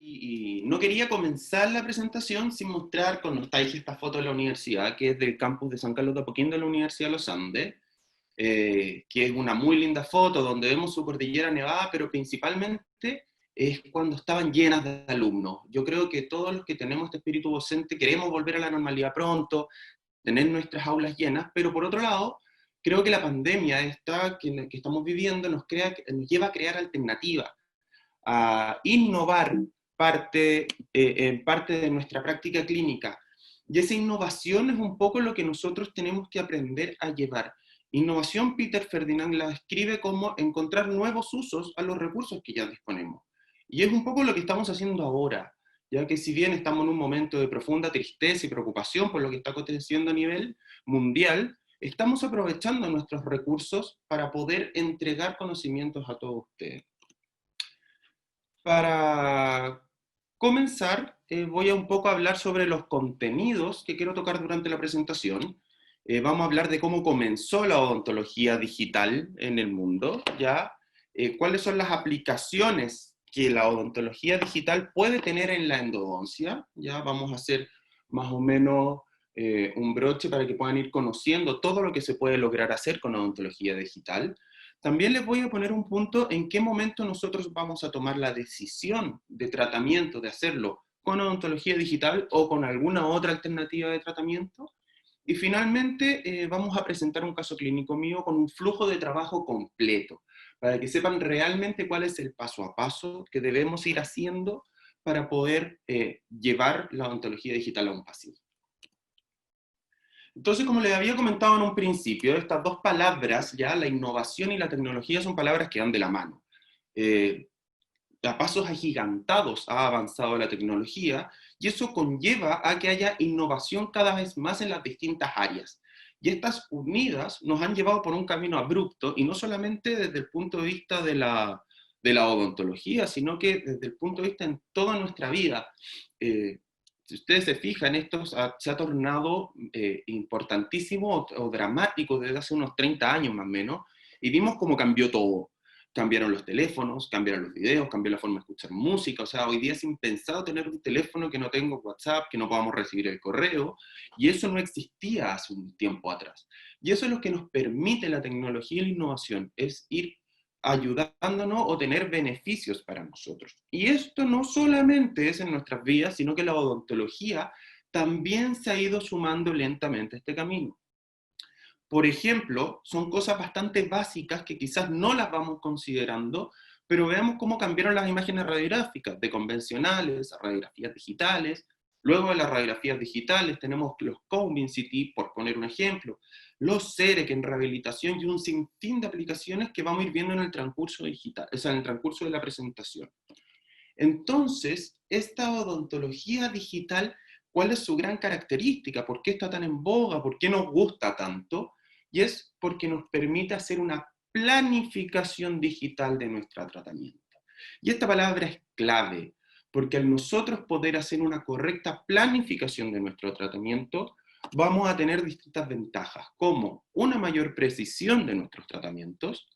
Y no quería comenzar la presentación sin mostrar con nostalgia esta foto de la universidad, que es del campus de San Carlos de Apoquindo de la Universidad de los Andes, que es una muy linda foto donde vemos su cordillera nevada, pero principalmente es cuando estaban llenas de alumnos. Yo creo que todos los que tenemos este espíritu docente queremos volver a la normalidad pronto, tener nuestras aulas llenas, pero por otro lado, creo que la pandemia esta que estamos viviendo nos lleva a crear alternativas, a innovar en parte de nuestra práctica clínica. Y esa innovación es un poco lo que nosotros tenemos que aprender a llevar. Innovación, Peter Ferdinand la describe como encontrar nuevos usos a los recursos que ya disponemos. Y es un poco lo que estamos haciendo ahora, ya que si bien estamos en un momento de profunda tristeza y preocupación por lo que está aconteciendo a nivel mundial, estamos aprovechando nuestros recursos para poder entregar conocimientos a todos ustedes. Para comenzar, voy a un poco hablar sobre los contenidos que quiero tocar durante la presentación. Vamos a hablar de cómo comenzó la odontología digital en el mundo, ¿ya? Cuáles son las aplicaciones que la odontología digital puede tener en la endodoncia, ¿ya? Vamos a hacer más o menos un broche para que puedan ir conociendo todo lo que se puede lograr hacer con odontología digital. También les voy a poner un punto en qué momento nosotros vamos a tomar la decisión de tratamiento, de hacerlo con odontología digital o con alguna otra alternativa de tratamiento. Y finalmente vamos a presentar un caso clínico mío con un flujo de trabajo completo, para que sepan realmente cuál es el paso a paso que debemos ir haciendo para poder llevar la odontología digital a un paciente. Entonces, como les había comentado en un principio, estas dos palabras, ya la innovación y la tecnología, son palabras que van de la mano. A pasos agigantados ha avanzado la tecnología y eso conlleva a que haya innovación cada vez más en las distintas áreas. Y estas unidas nos han llevado por un camino abrupto, y no solamente desde el punto de vista de la odontología, sino que desde el punto de vista en toda nuestra vida. Si ustedes se fijan, esto se ha tornado importantísimo o dramático desde hace unos 30 años más o menos, y vimos cómo cambió todo. Cambiaron los teléfonos, cambiaron los videos, cambió la forma de escuchar música. O sea, hoy día es impensado tener un teléfono que no tenga WhatsApp, que no podamos recibir el correo, y eso no existía hace un tiempo atrás. Y eso es lo que nos permite la tecnología y la innovación, es ir ayudándonos o tener beneficios para nosotros. Y esto no solamente es en nuestras vidas, sino que la odontología también se ha ido sumando lentamente a este camino. Por ejemplo, son cosas bastante básicas que quizás no las vamos considerando, pero veamos cómo cambiaron las imágenes radiográficas, de convencionales a radiografías digitales. Luego de las radiografías digitales tenemos los Combin CT, por poner un ejemplo, los CEREC en rehabilitación y un sinfín de aplicaciones que vamos a ir viendo en el transcurso digital, o sea, en el transcurso de la presentación. Entonces, esta odontología digital, ¿cuál es su gran característica? ¿Por qué está tan en boga? ¿Por qué nos gusta tanto? Y es porque nos permite hacer una planificación digital de nuestro tratamiento. Y esta palabra es clave, porque al nosotros poder hacer una correcta planificación de nuestro tratamiento, vamos a tener distintas ventajas, como una mayor precisión de nuestros tratamientos,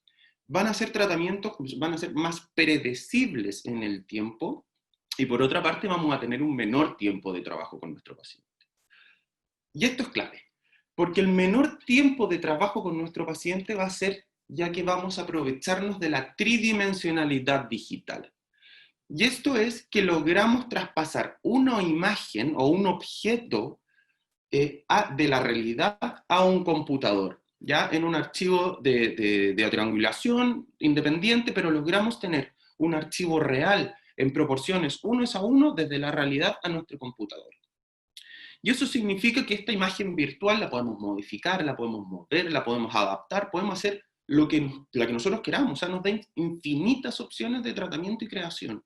van a ser tratamientos, van a ser más predecibles en el tiempo, y por otra parte vamos a tener un menor tiempo de trabajo con nuestro paciente. Y esto es clave, porque el menor tiempo de trabajo con nuestro paciente va a ser ya que vamos a aprovecharnos de la tridimensionalidad digital. Y esto es que logramos traspasar una imagen o un objeto de la realidad a un computador, ya en un archivo de triangulación independiente, pero logramos tener un archivo real en proporciones 1:1 desde la realidad a nuestro computador. Y eso significa que esta imagen virtual la podemos modificar, la podemos mover, la podemos adaptar, podemos hacer la que nosotros queramos, o sea, nos da infinitas opciones de tratamiento y creación.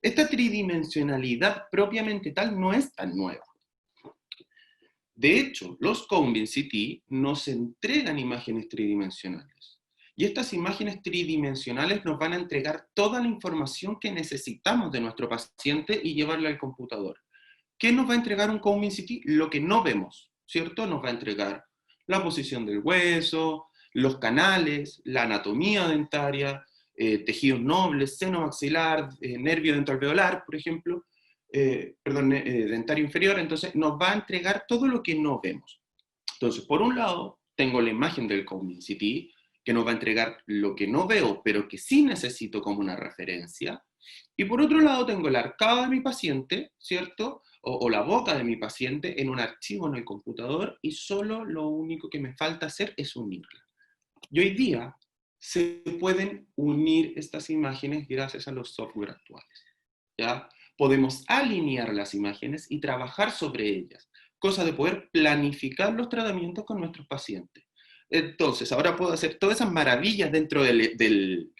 Esta tridimensionalidad propiamente tal no es tan nueva. De hecho, los Combin CT nos entregan imágenes tridimensionales. Y estas imágenes tridimensionales nos van a entregar toda la información que necesitamos de nuestro paciente y llevarla al computador. ¿Qué nos va a entregar un Combin CT? Lo que no vemos, ¿cierto? Nos va a entregar la posición del hueso, los canales, la anatomía dentaria, tejidos nobles, seno maxilar, nervio dentalveolar, por ejemplo, dentario inferior, entonces nos va a entregar todo lo que no vemos. Entonces, por un lado, tengo la imagen del Cone CT, que nos va a entregar lo que no veo, pero que sí necesito como una referencia. Y por otro lado, tengo la arcada de mi paciente, ¿cierto? O la boca de mi paciente en un archivo en el computador, y solo lo único que me falta hacer es unirla. Y hoy día se pueden unir estas imágenes gracias a los software actuales, ¿ya? Podemos alinear las imágenes y trabajar sobre ellas, cosa de poder planificar los tratamientos con nuestros pacientes. Entonces, ahora puedo hacer todas esas maravillas dentro del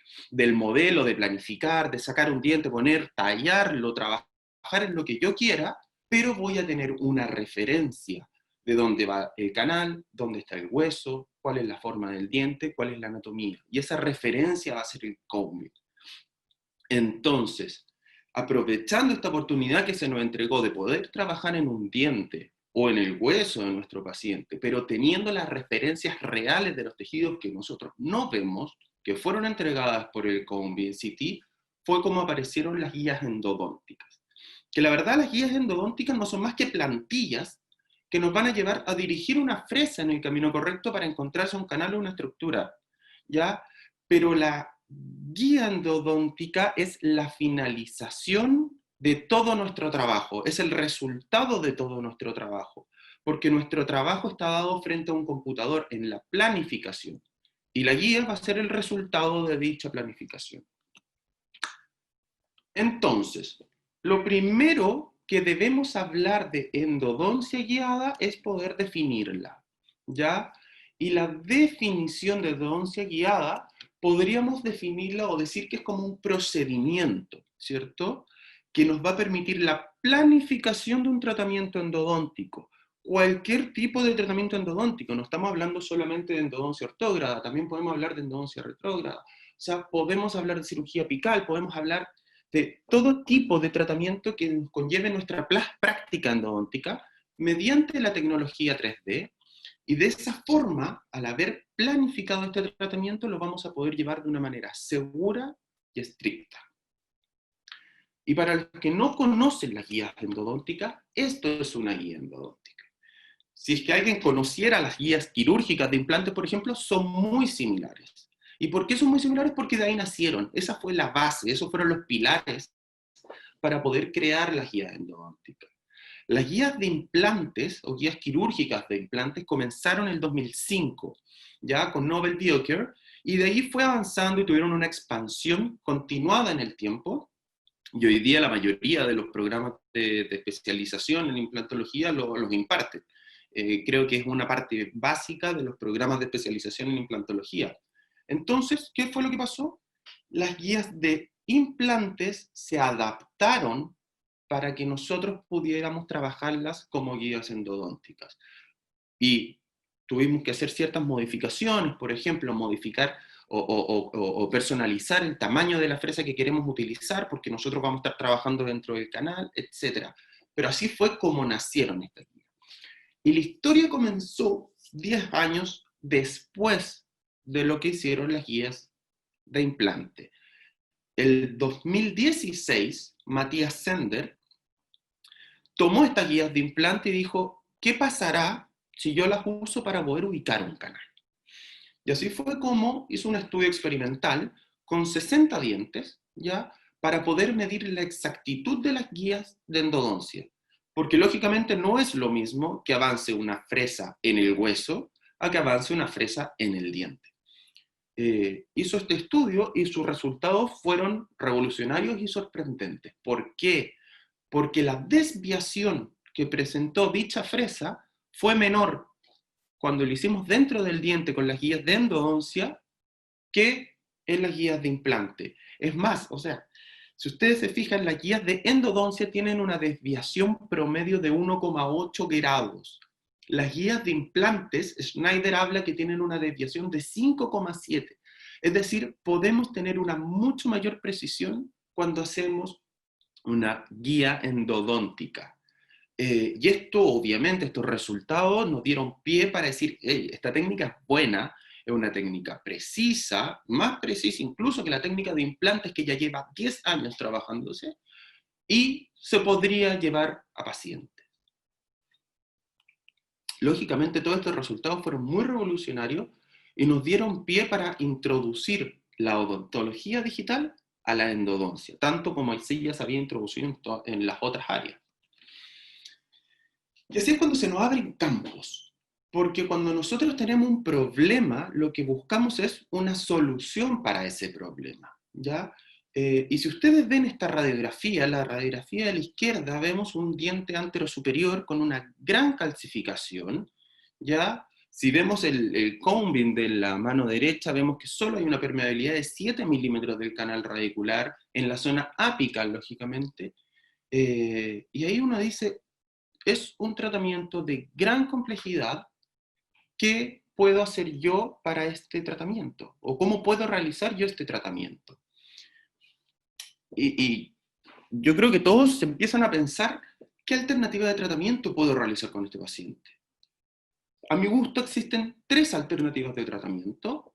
modelo de planificar, de sacar un diente, poner, tallarlo, trabajar en lo que yo quiera, pero voy a tener una referencia de dónde va el canal, dónde está el hueso, cuál es la forma del diente, cuál es la anatomía. Y esa referencia va a ser el cone. Entonces, aprovechando esta oportunidad que se nos entregó de poder trabajar en un diente o en el hueso de nuestro paciente, pero teniendo las referencias reales de los tejidos que nosotros no vemos, que fueron entregadas por el Cone CT, fue como aparecieron las guías endodónticas. Que la verdad las guías endodónticas no son más que plantillas que nos van a llevar a dirigir una fresa en el camino correcto para encontrarse un canal o una estructura, ¿ya? Pero la guía endodóntica es la finalización de todo nuestro trabajo, es el resultado de todo nuestro trabajo, porque nuestro trabajo está dado frente a un computador en la planificación, y la guía va a ser el resultado de dicha planificación. Entonces, lo primero que debemos hablar de endodoncia guiada es poder definirla, ¿ya? Y la definición de endodoncia guiada podríamos definirla o decir que es como un procedimiento, ¿cierto? Que nos va a permitir la planificación de un tratamiento endodóntico. Cualquier tipo de tratamiento endodóntico, no estamos hablando solamente de endodoncia ortógrada, también podemos hablar de endodoncia retrógrada. O sea, podemos hablar de cirugía apical, podemos hablar de todo tipo de tratamiento que conlleve nuestra práctica endodóntica mediante la tecnología 3D, y de esa forma, al haber planificado este tratamiento, lo vamos a poder llevar de una manera segura y estricta. Y para los que no conocen las guías endodónticas, esto es una guía endodóntica. Si es que alguien conociera las guías quirúrgicas de implantes, por ejemplo, son muy similares. ¿Y por qué son muy similares? Porque de ahí nacieron. Esa fue la base, esos fueron los pilares para poder crear las guías endodónticas. Las guías de implantes o guías quirúrgicas de implantes comenzaron en el 2005, ya con Nobel Biocare, y de ahí fue avanzando y tuvieron una expansión continuada en el tiempo, y hoy día la mayoría de los programas de especialización en implantología los imparten. Creo que es una parte básica de los programas de especialización en implantología. Entonces, ¿qué fue lo que pasó? Las guías de implantes se adaptaron para que nosotros pudiéramos trabajarlas como guías endodónticas. Y tuvimos que hacer ciertas modificaciones, por ejemplo, modificar o personalizar el tamaño de la fresa que queremos utilizar, porque nosotros vamos a estar trabajando dentro del canal, etc. Pero así fue como nacieron estas guías. Y la historia comenzó 10 años después de lo que hicieron las guías de implante. El 2016, Matthias Sender tomó estas guías de implante y dijo, ¿qué pasará si yo las uso para poder ubicar un canal? Y así fue como hizo un estudio experimental con 60 dientes, ¿ya? Para poder medir la exactitud de las guías de endodoncia. Porque lógicamente no es lo mismo que avance una fresa en el hueso a que avance una fresa en el diente. Hizo este estudio y sus resultados fueron revolucionarios y sorprendentes. ¿Por qué? Porque la desviación que presentó dicha fresa fue menor cuando lo hicimos dentro del diente con las guías de endodoncia que en las guías de implante. Es más, o sea, si ustedes se fijan, las guías de endodoncia tienen una desviación promedio de 1,8 grados. Las guías de implantes, Schneider habla que tienen una desviación de 5,7. Es decir, podemos tener una mucho mayor precisión cuando hacemos una guía endodóntica. Y esto, obviamente, estos resultados nos dieron pie para decir, hey, esta técnica es buena, es una técnica precisa, más precisa incluso que la técnica de implantes que ya lleva 10 años trabajándose, y se podría llevar a pacientes. Lógicamente, todos estos resultados fueron muy revolucionarios y nos dieron pie para introducir la odontología digital a la endodoncia, tanto como así ya se había introducido en las otras áreas. Y así es cuando se nos abren campos, porque cuando nosotros tenemos un problema, lo que buscamos es una solución para ese problema, ¿ya? Y si ustedes ven esta radiografía, la radiografía de la izquierda, vemos un diente anterosuperior con una gran calcificación, ¿ya? Si vemos el combing de la mano derecha, vemos que solo hay una permeabilidad de 7 milímetros del canal radicular, en la zona apical, lógicamente, y ahí uno dice, es un tratamiento de gran complejidad. ¿Qué puedo hacer yo para este tratamiento? ¿O cómo puedo realizar yo este tratamiento? Y yo creo que todos se empiezan a pensar, ¿qué alternativa de tratamiento puedo realizar con este paciente? A mi gusto existen 3 alternativas de tratamiento.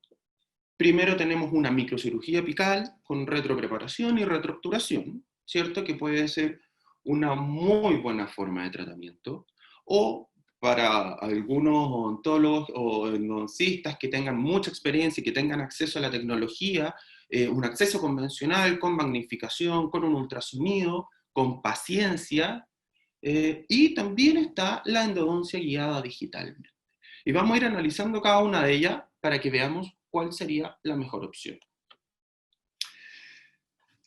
Primero tenemos una microcirugía apical con retropreparación y retroobturación, ¿cierto? Que puede ser una muy buena forma de tratamiento. O para algunos odontólogos o endodoncistas que tengan mucha experiencia y que tengan acceso a la tecnología, un acceso convencional con magnificación, con un ultrasonido, con paciencia, y también está la endodoncia guiada digitalmente. Y vamos a ir analizando cada una de ellas para que veamos cuál sería la mejor opción.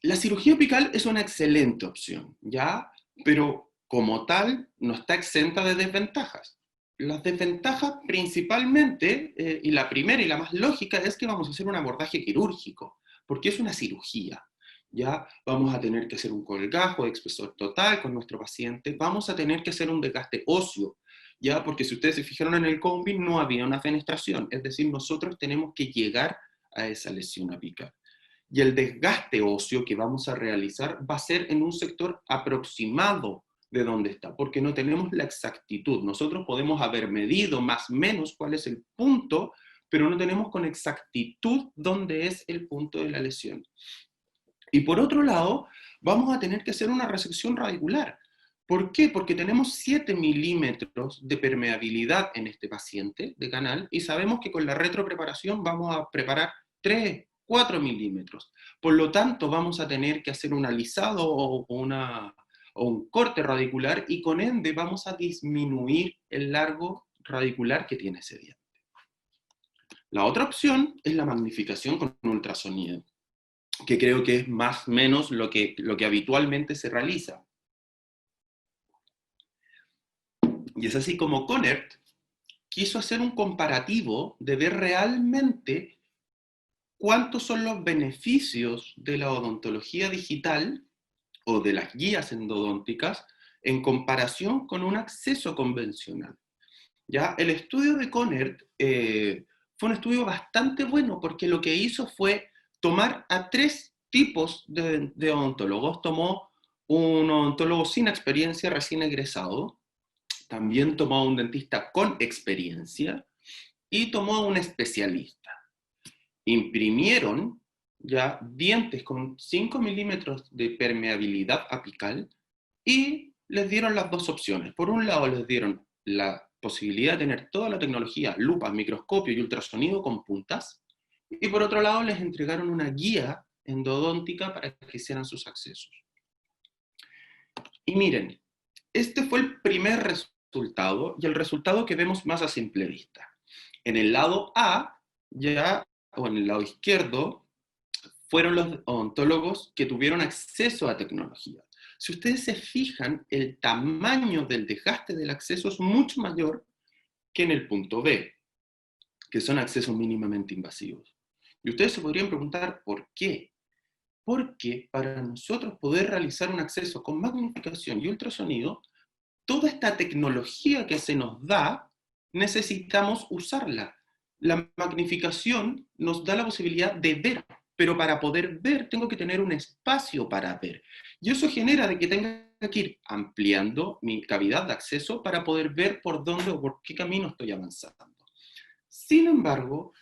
La cirugía apical es una excelente opción, ¿ya? Pero como tal, no está exenta de desventajas. Las desventajas principalmente, y la primera y la más lógica, es que vamos a hacer un abordaje quirúrgico, porque es una cirugía. Ya vamos a tener que hacer un colgajo de espesor total con nuestro paciente, vamos a tener que hacer un desgaste óseo, ya, porque si ustedes se fijaron en el combing no había una fenestración, es decir, nosotros tenemos que llegar a esa lesión apical. Y el desgaste óseo que vamos a realizar va a ser en un sector aproximado de dónde está, porque no tenemos la exactitud. Nosotros podemos haber medido más o menos cuál es el punto, pero no tenemos con exactitud dónde es el punto de la lesión. Y por otro lado, vamos a tener que hacer una resección radicular. ¿Por qué? Porque tenemos 7 milímetros de permeabilidad en este paciente de canal y sabemos que con la retropreparación vamos a preparar 3, 4 milímetros. Por lo tanto, vamos a tener que hacer un alisado o un corte radicular y con ende vamos a disminuir el largo radicular que tiene ese diente. La otra opción es la magnificación con ultrasonido, que creo que es más o menos lo que habitualmente se realiza. Y es así como Conert quiso hacer un comparativo de ver realmente cuántos son los beneficios de la odontología digital o de las guías endodónticas en comparación con un acceso convencional. ¿Ya? El estudio de Conert fue un estudio bastante bueno porque lo que hizo fue tomar a 3 tipos de odontólogos. Tomó un odontólogo sin experiencia, recién egresado, también tomó a un dentista con experiencia y tomó a un especialista. Imprimieron ya dientes con 5 milímetros de permeabilidad apical y les dieron las 2 opciones. Por un lado les dieron la posibilidad de tener toda la tecnología, lupa, microscopio y ultrasonido con puntas, y por otro lado les entregaron una guía endodóntica para que hicieran sus accesos. Y miren, este fue el primer resultado y el resultado que vemos más a simple vista. En el lado A, ya, o en el lado izquierdo, fueron los odontólogos que tuvieron acceso a tecnología. Si ustedes se fijan, el tamaño del desgaste del acceso es mucho mayor que en el punto B, que son accesos mínimamente invasivos. Y ustedes se podrían preguntar, ¿por qué? Porque para nosotros poder realizar un acceso con magnificación y ultrasonido, toda esta tecnología que se nos da, necesitamos usarla. La magnificación nos da la posibilidad de ver, pero para poder ver tengo que tener un espacio para ver. Y eso genera de que tenga que ir ampliando mi cavidad de acceso para poder ver por dónde o por qué camino estoy avanzando. Sin embargo,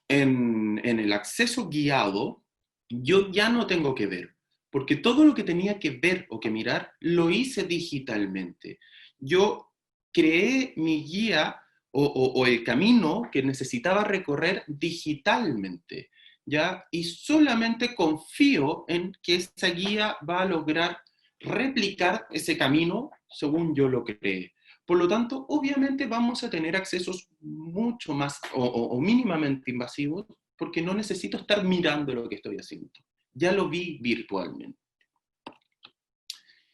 en el acceso guiado, yo ya no tengo que ver, porque todo lo que tenía que ver o que mirar lo hice digitalmente. Yo creé mi guía o el camino que necesitaba recorrer digitalmente, ¿ya? Y solamente confío en que esa guía va a lograr replicar ese camino según yo lo creé. Por lo tanto, obviamente vamos a tener accesos mucho más o mínimamente invasivos porque no necesito estar mirando lo que estoy haciendo. Ya lo vi virtualmente.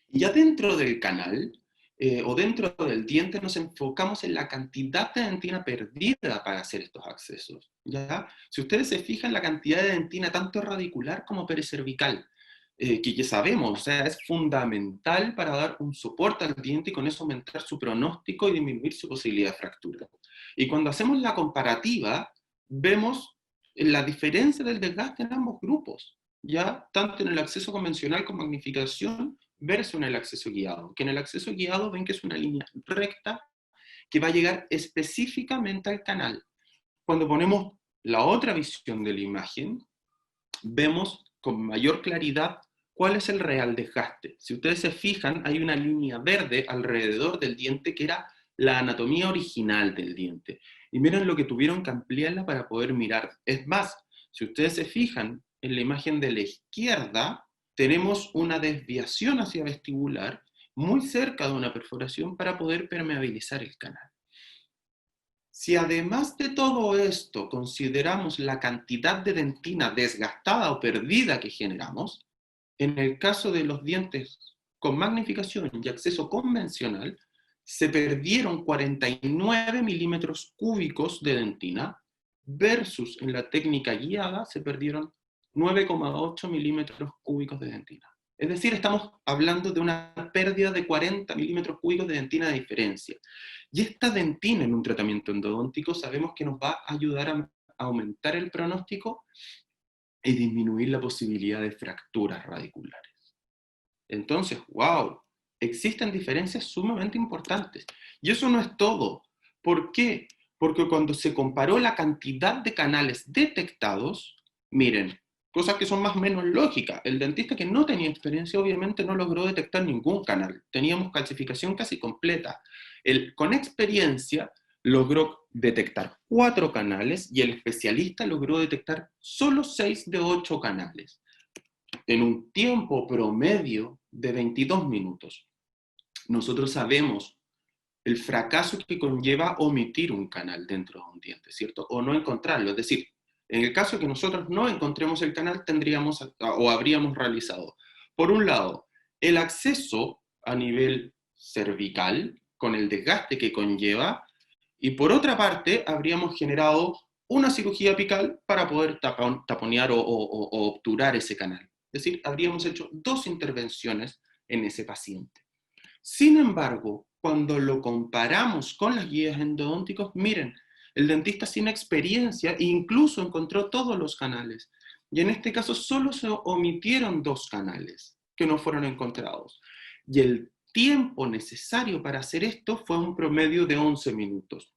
Y ya dentro del canal o dentro del diente nos enfocamos en la cantidad de dentina perdida para hacer estos accesos. ¿Ya? Si ustedes se fijan, la cantidad de dentina tanto radicular como pericervical, que ya sabemos, o sea, es fundamental para dar un soporte al diente y con eso aumentar su pronóstico y disminuir su posibilidad de fractura. Y cuando hacemos la comparativa, vemos la diferencia del desgaste en ambos grupos, ya tanto en el acceso convencional con magnificación versus en el acceso guiado. Que en el acceso guiado ven que es una línea recta que va a llegar específicamente al canal. Cuando ponemos la otra visión de la imagen, vemos con mayor claridad cuál es el real desgaste. Si ustedes se fijan, hay una línea verde alrededor del diente que era la anatomía original del diente. Y miren lo que tuvieron que ampliarla para poder mirar. Es más, si ustedes se fijan en la imagen de la izquierda, tenemos una desviación hacia vestibular muy cerca de una perforación para poder permeabilizar el canal. Si además de todo esto consideramos la cantidad de dentina desgastada o perdida que generamos, en el caso de los dientes con magnificación y acceso convencional, se perdieron 49 milímetros cúbicos de dentina versus en la técnica guiada se perdieron 9,8 milímetros cúbicos de dentina. Es decir, estamos hablando de una pérdida de 40 milímetros cúbicos de dentina de diferencia. Y esta dentina en un tratamiento endodóntico sabemos que nos va a ayudar a aumentar el pronóstico y disminuir la posibilidad de fracturas radiculares. Entonces, wow, existen diferencias sumamente importantes. Y eso no es todo. ¿Por qué? Porque cuando se comparó la cantidad de canales detectados, miren, cosas que son más o menos lógicas. El dentista que no tenía experiencia obviamente no logró detectar ningún canal. Teníamos calcificación casi completa. El con experiencia logró detectar 4 canales y el especialista logró detectar solo 6 de 8 canales en un tiempo promedio de 22 minutos. Nosotros sabemos el fracaso que conlleva omitir un canal dentro de un diente, ¿cierto? O no encontrarlo. Es decir, en el caso de que nosotros no encontremos el canal, tendríamos o habríamos realizado, por un lado, el acceso a nivel cervical, con el desgaste que conlleva, y por otra parte, habríamos generado una cirugía apical para poder taponear o obturar ese canal. Es decir, habríamos hecho 2 intervenciones en ese paciente. Sin embargo, cuando lo comparamos con las guías endodónticos, miren, el dentista sin experiencia incluso encontró todos los canales. Y en este caso solo se omitieron 2 canales que no fueron encontrados. Y el tiempo necesario para hacer esto fue un promedio de 11 minutos.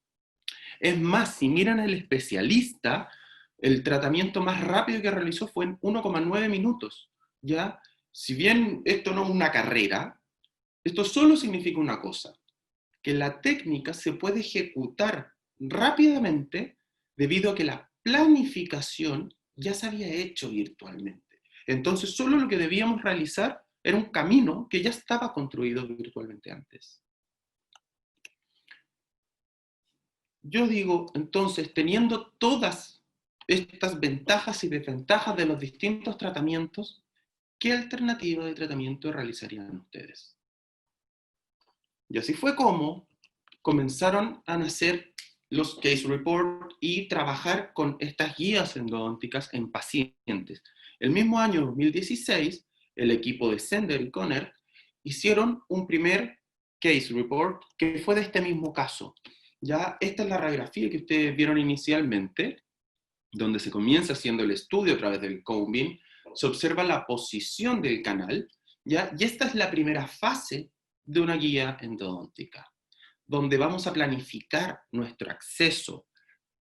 Es más, si miran al especialista, el tratamiento más rápido que realizó fue en 1,9 minutos. ¿Ya? Si bien esto no es una carrera, esto solo significa una cosa, que la técnica se puede ejecutar rápidamente debido a que la planificación ya se había hecho virtualmente. Entonces, solo lo que debíamos realizar era un camino que ya estaba construido virtualmente antes. Yo digo, entonces, teniendo todas estas ventajas y desventajas de los distintos tratamientos, ¿qué alternativa de tratamiento realizarían ustedes? Y así fue como comenzaron a nacer los case reports y trabajar con estas guías endodónticas en pacientes. El mismo año 2016, el equipo de Sender y Conner hicieron un primer case report que fue de este mismo caso. Ya esta es la radiografía que ustedes vieron inicialmente, donde se comienza haciendo el estudio a través del cone beam, se observa la posición del canal, ¿ya? Y esta es la primera fase de una guía endodóntica, donde vamos a planificar nuestro acceso,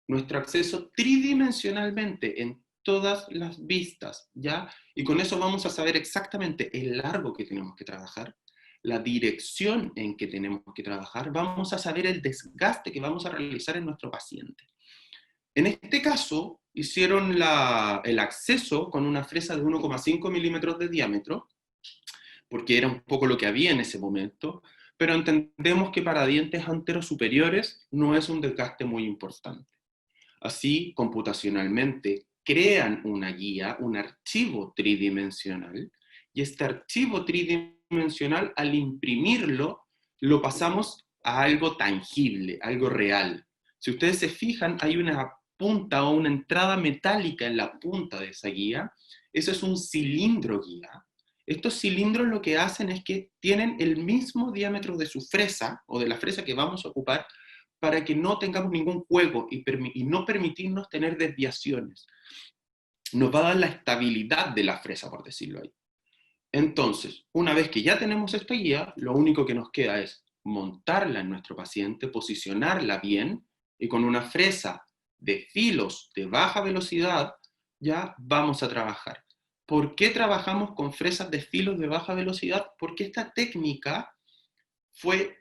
nuestro acceso tridimensionalmente en todas las vistas, ¿ya? Y con eso vamos a saber exactamente el largo que tenemos que trabajar, la dirección en que tenemos que trabajar, vamos a saber el desgaste que vamos a realizar en nuestro paciente. En este caso, hicieron el acceso con una fresa de 1,5 milímetros de diámetro, porque era un poco lo que había en ese momento, pero entendemos que para dientes anterosuperiores no es un desgaste muy importante. Así, computacionalmente, crean una guía, un archivo tridimensional, y este archivo tridimensional, al imprimirlo, lo pasamos a algo tangible, algo real. Si ustedes se fijan, hay una punta o una entrada metálica en la punta de esa guía. Eso es un cilindro guía. Estos cilindros lo que hacen es que tienen el mismo diámetro de su fresa, o de la fresa que vamos a ocupar, para que no tengamos ningún juego y no permitirnos tener desviaciones. Nos va a dar la estabilidad de la fresa, por decirlo ahí. Entonces, una vez que ya tenemos esta guía, lo único que nos queda es montarla en nuestro paciente, posicionarla bien, y con una fresa de filos de baja velocidad, ya vamos a trabajar. ¿Por qué trabajamos con fresas de filos de baja velocidad? Porque esta técnica fue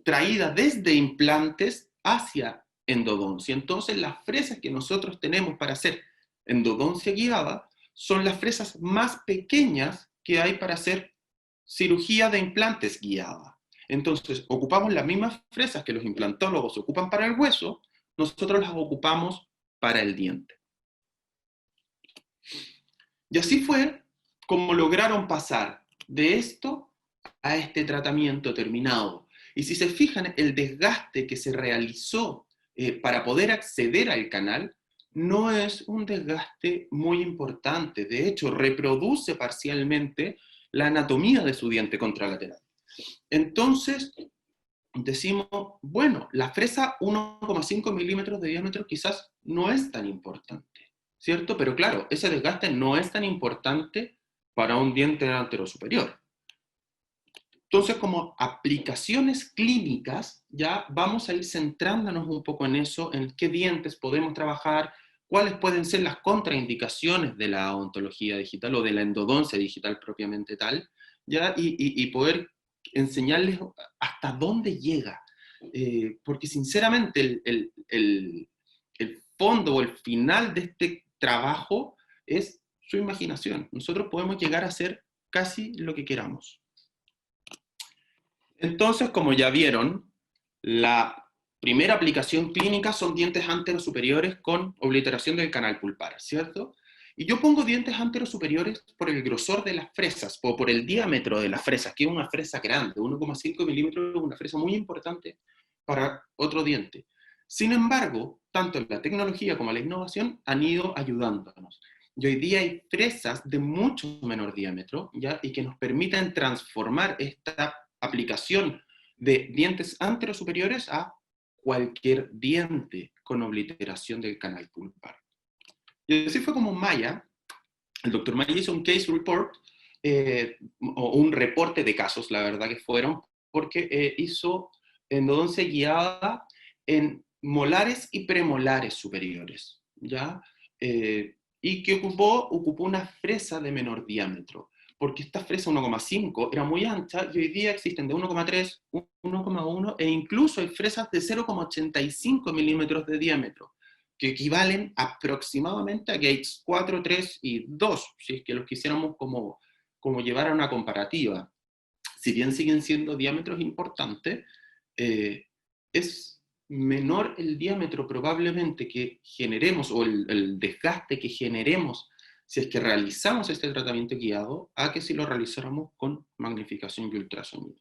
traída desde implantes hacia endodoncia. Entonces, las fresas que nosotros tenemos para hacer endodoncia guiada son las fresas más pequeñas que hay para hacer cirugía de implantes guiada. Entonces, ocupamos las mismas fresas que los implantólogos ocupan para el hueso, nosotros las ocupamos para el diente. Y así fue como lograron pasar de esto a este tratamiento terminado. Y si se fijan, el desgaste que se realizó para poder acceder al canal no es un desgaste muy importante. De hecho, reproduce parcialmente la anatomía de su diente contralateral. Entonces, decimos, bueno, la fresa 1,5 milímetros de diámetro quizás no es tan importante, ¿cierto? Pero claro, ese desgaste no es tan importante para un diente delantero superior. Entonces, como aplicaciones clínicas, ya vamos a ir centrándonos un poco en eso, en qué dientes podemos trabajar, cuáles pueden ser las contraindicaciones de la odontología digital o de la endodoncia digital propiamente tal, ya, y poder enseñarles hasta dónde llega. Porque sinceramente el fondo o el final de este trabajo es su imaginación. Nosotros podemos llegar a hacer casi lo que queramos. Entonces, como ya vieron, la primera aplicación clínica son dientes anterosuperiores con obliteración del canal pulpar, ¿cierto? Y yo pongo dientes anterosuperiores por el grosor de las fresas, o por el diámetro de las fresas, que es una fresa grande, 1,5 milímetros, una fresa muy importante para otro diente. Sin embargo, tanto la tecnología como la innovación han ido ayudándonos. Y hoy día hay fresas de mucho menor diámetro, ¿ya? Y que nos permiten transformar esta aplicación de dientes anterosuperiores a cualquier diente con obliteración del canal pulpar. Y así fue como Maya, el doctor Maya hizo un case report, o un reporte de casos, la verdad que fueron, porque hizo endodoncia guiada en molares y premolares superiores, ¿ya? Y que ocupó una fresa de menor diámetro, porque esta fresa 1,5 era muy ancha y hoy día existen de 1,3, 1,1 e incluso hay fresas de 0,85 milímetros de diámetro, que equivalen aproximadamente a gates 4, 3 y 2, si es que los quisiéramos como llevar a una comparativa. Si bien siguen siendo diámetros importantes, es menor el diámetro probablemente que generemos, o el desgaste que generemos si es que realizamos este tratamiento guiado, a que si lo realizáramos con magnificación y ultrasonido.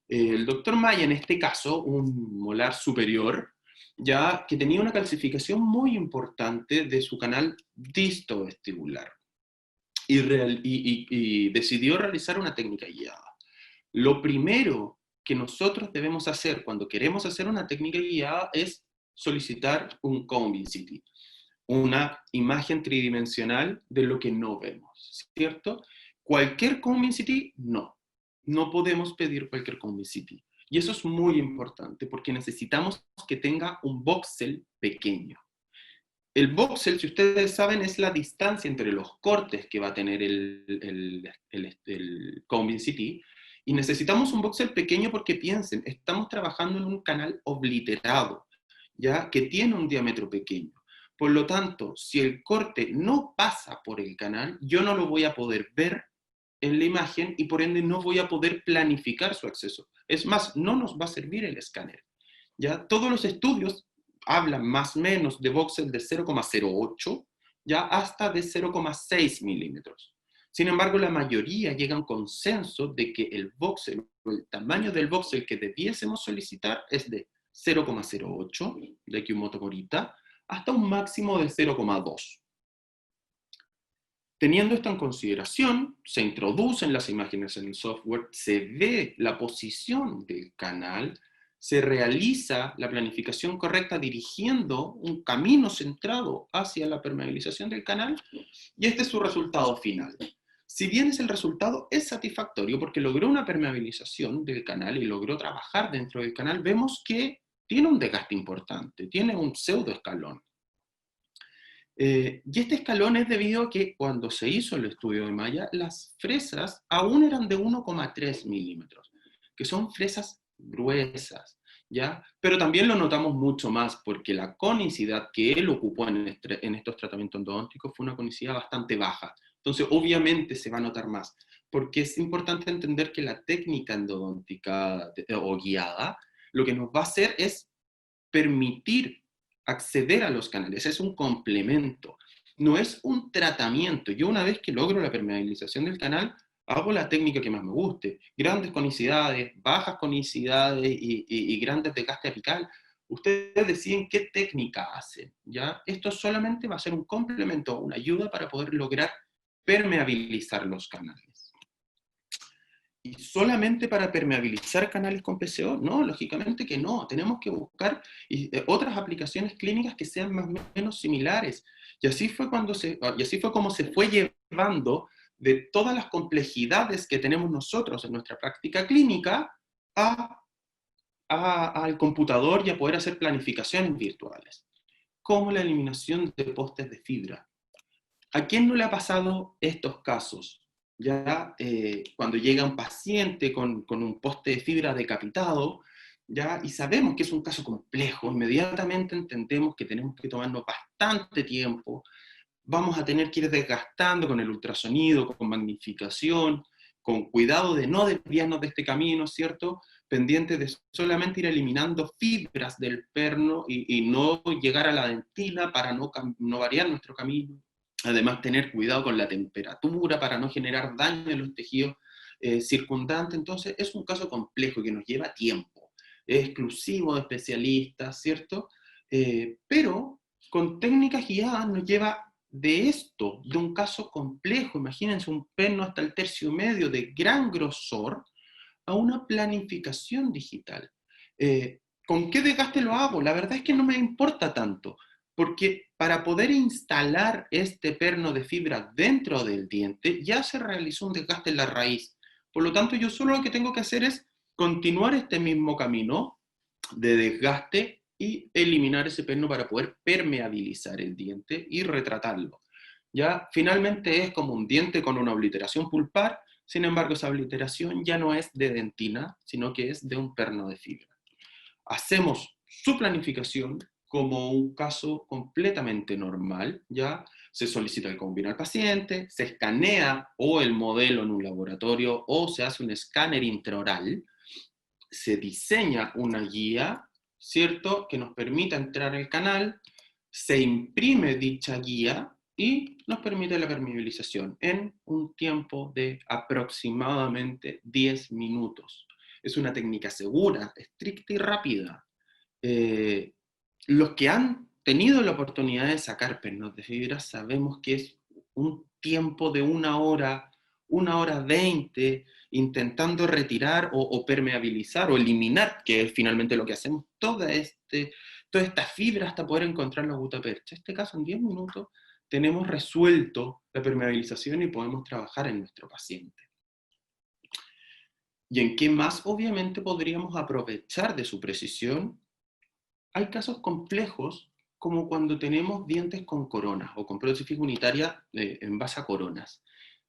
El doctor Maya, en este caso, un molar superior, ya que tenía una calcificación muy importante de su canal distovestibular, y decidió realizar una técnica guiada. Lo primero que nosotros debemos hacer cuando queremos hacer una técnica guiada es solicitar un Cone CT, una imagen tridimensional de lo que no vemos, ¿cierto? Cualquier Cone CT, no. No podemos pedir cualquier Cone CT. Y eso es muy importante porque necesitamos que tenga un voxel pequeño. El voxel, si ustedes saben, es la distancia entre los cortes que va a tener el Combin CT, y necesitamos un voxel pequeño porque piensen, estamos trabajando en un canal obliterado, ¿ya? Que tiene un diámetro pequeño. Por lo tanto, si el corte no pasa por el canal, yo no lo voy a poder ver en la imagen y por ende no voy a poder planificar su acceso. Es más, no nos va a servir el escáner. ¿Ya? Todos los estudios hablan más o menos de voxel de 0,08 ya hasta de 0,6 milímetros. Sin embargo, la mayoría llega a un consenso de que el voxel, o el tamaño del voxel que debiésemos solicitar es de 0,08 de Kyumoto Morita hasta un máximo de 0,2. Teniendo esto en consideración, se introducen las imágenes en el software, se ve la posición del canal, se realiza la planificación correcta dirigiendo un camino centrado hacia la permeabilización del canal, y este es su resultado final. Si bien el resultado es satisfactorio porque logró una permeabilización del canal y logró trabajar dentro del canal, vemos que tiene un desgaste importante, tiene un pseudoescalón. Y este escalón es debido a que cuando se hizo el estudio de malla, las fresas aún eran de 1,3 milímetros, que son fresas gruesas, ¿ya? Pero también lo notamos mucho más porque la conicidad que él ocupó en estos tratamientos endodónticos fue una conicidad bastante baja. Entonces, obviamente se va a notar más, porque es importante entender que la técnica endodóntica o guiada, lo que nos va a hacer es permitir acceder a los canales, es un complemento, no es un tratamiento. Yo una vez que logro la permeabilización del canal, hago la técnica que más me guste, grandes conicidades, bajas conicidades y grandes desgaste apical. Ustedes deciden qué técnica hacen, ¿ya? Esto solamente va a ser un complemento, una ayuda para poder lograr permeabilizar los canales. ¿Y solamente para permeabilizar canales con PCO? No, lógicamente que no. Tenemos que buscar otras aplicaciones clínicas que sean más o menos similares. Y así fue como se fue llevando de todas las complejidades que tenemos nosotros en nuestra práctica clínica al computador y a poder hacer planificaciones virtuales, como la eliminación de postes de fibra. ¿A quién no le ha pasado estos casos? Ya cuando llega un paciente con un poste de fibra decapitado, ya, y sabemos que es un caso complejo, inmediatamente entendemos que tenemos que tomarnos bastante tiempo, vamos a tener que ir desgastando con el ultrasonido, con magnificación, con cuidado de no desviarnos de este camino, ¿cierto? Pendientes de solamente ir eliminando fibras del perno y no llegar a la dentina para no variar nuestro camino. Además, tener cuidado con la temperatura para no generar daño en los tejidos circundantes. Entonces, es un caso complejo que nos lleva tiempo. Es exclusivo de especialistas, ¿cierto? Pero con técnicas guiadas nos lleva de esto, de un caso complejo, imagínense un perno hasta el tercio medio de gran grosor, a una planificación digital. ¿Con qué desgaste lo hago? La verdad es que no me importa tanto, porque para poder instalar este perno de fibra dentro del diente, ya se realizó un desgaste en la raíz. Por lo tanto, yo solo lo que tengo que hacer es continuar este mismo camino de desgaste y eliminar ese perno para poder permeabilizar el diente y retratarlo. Ya finalmente es como un diente con una obliteración pulpar, sin embargo esa obliteración ya no es de dentina, sino que es de un perno de fibra. Hacemos su planificación como un caso completamente normal, ya se solicita el combina al paciente, se escanea o el modelo en un laboratorio o se hace un escáner intraoral, se diseña una guía, ¿cierto?, que nos permita entrar al canal, se imprime dicha guía y nos permite la permeabilización en un tiempo de aproximadamente 10 minutos. Es una técnica segura, estricta y rápida. Eh, los que han tenido la oportunidad de sacar pernos de fibra sabemos que es un tiempo de 1 hora 20, intentando retirar o permeabilizar o eliminar, que es finalmente lo que hacemos, toda esta fibra hasta poder encontrar la gutapercha. En este caso, en 10 minutos, tenemos resuelto la permeabilización y podemos trabajar en nuestro paciente. ¿Y en qué más obviamente podríamos aprovechar de su precisión? Hay casos complejos como cuando tenemos dientes con coronas o con prótesis unitaria en base a coronas,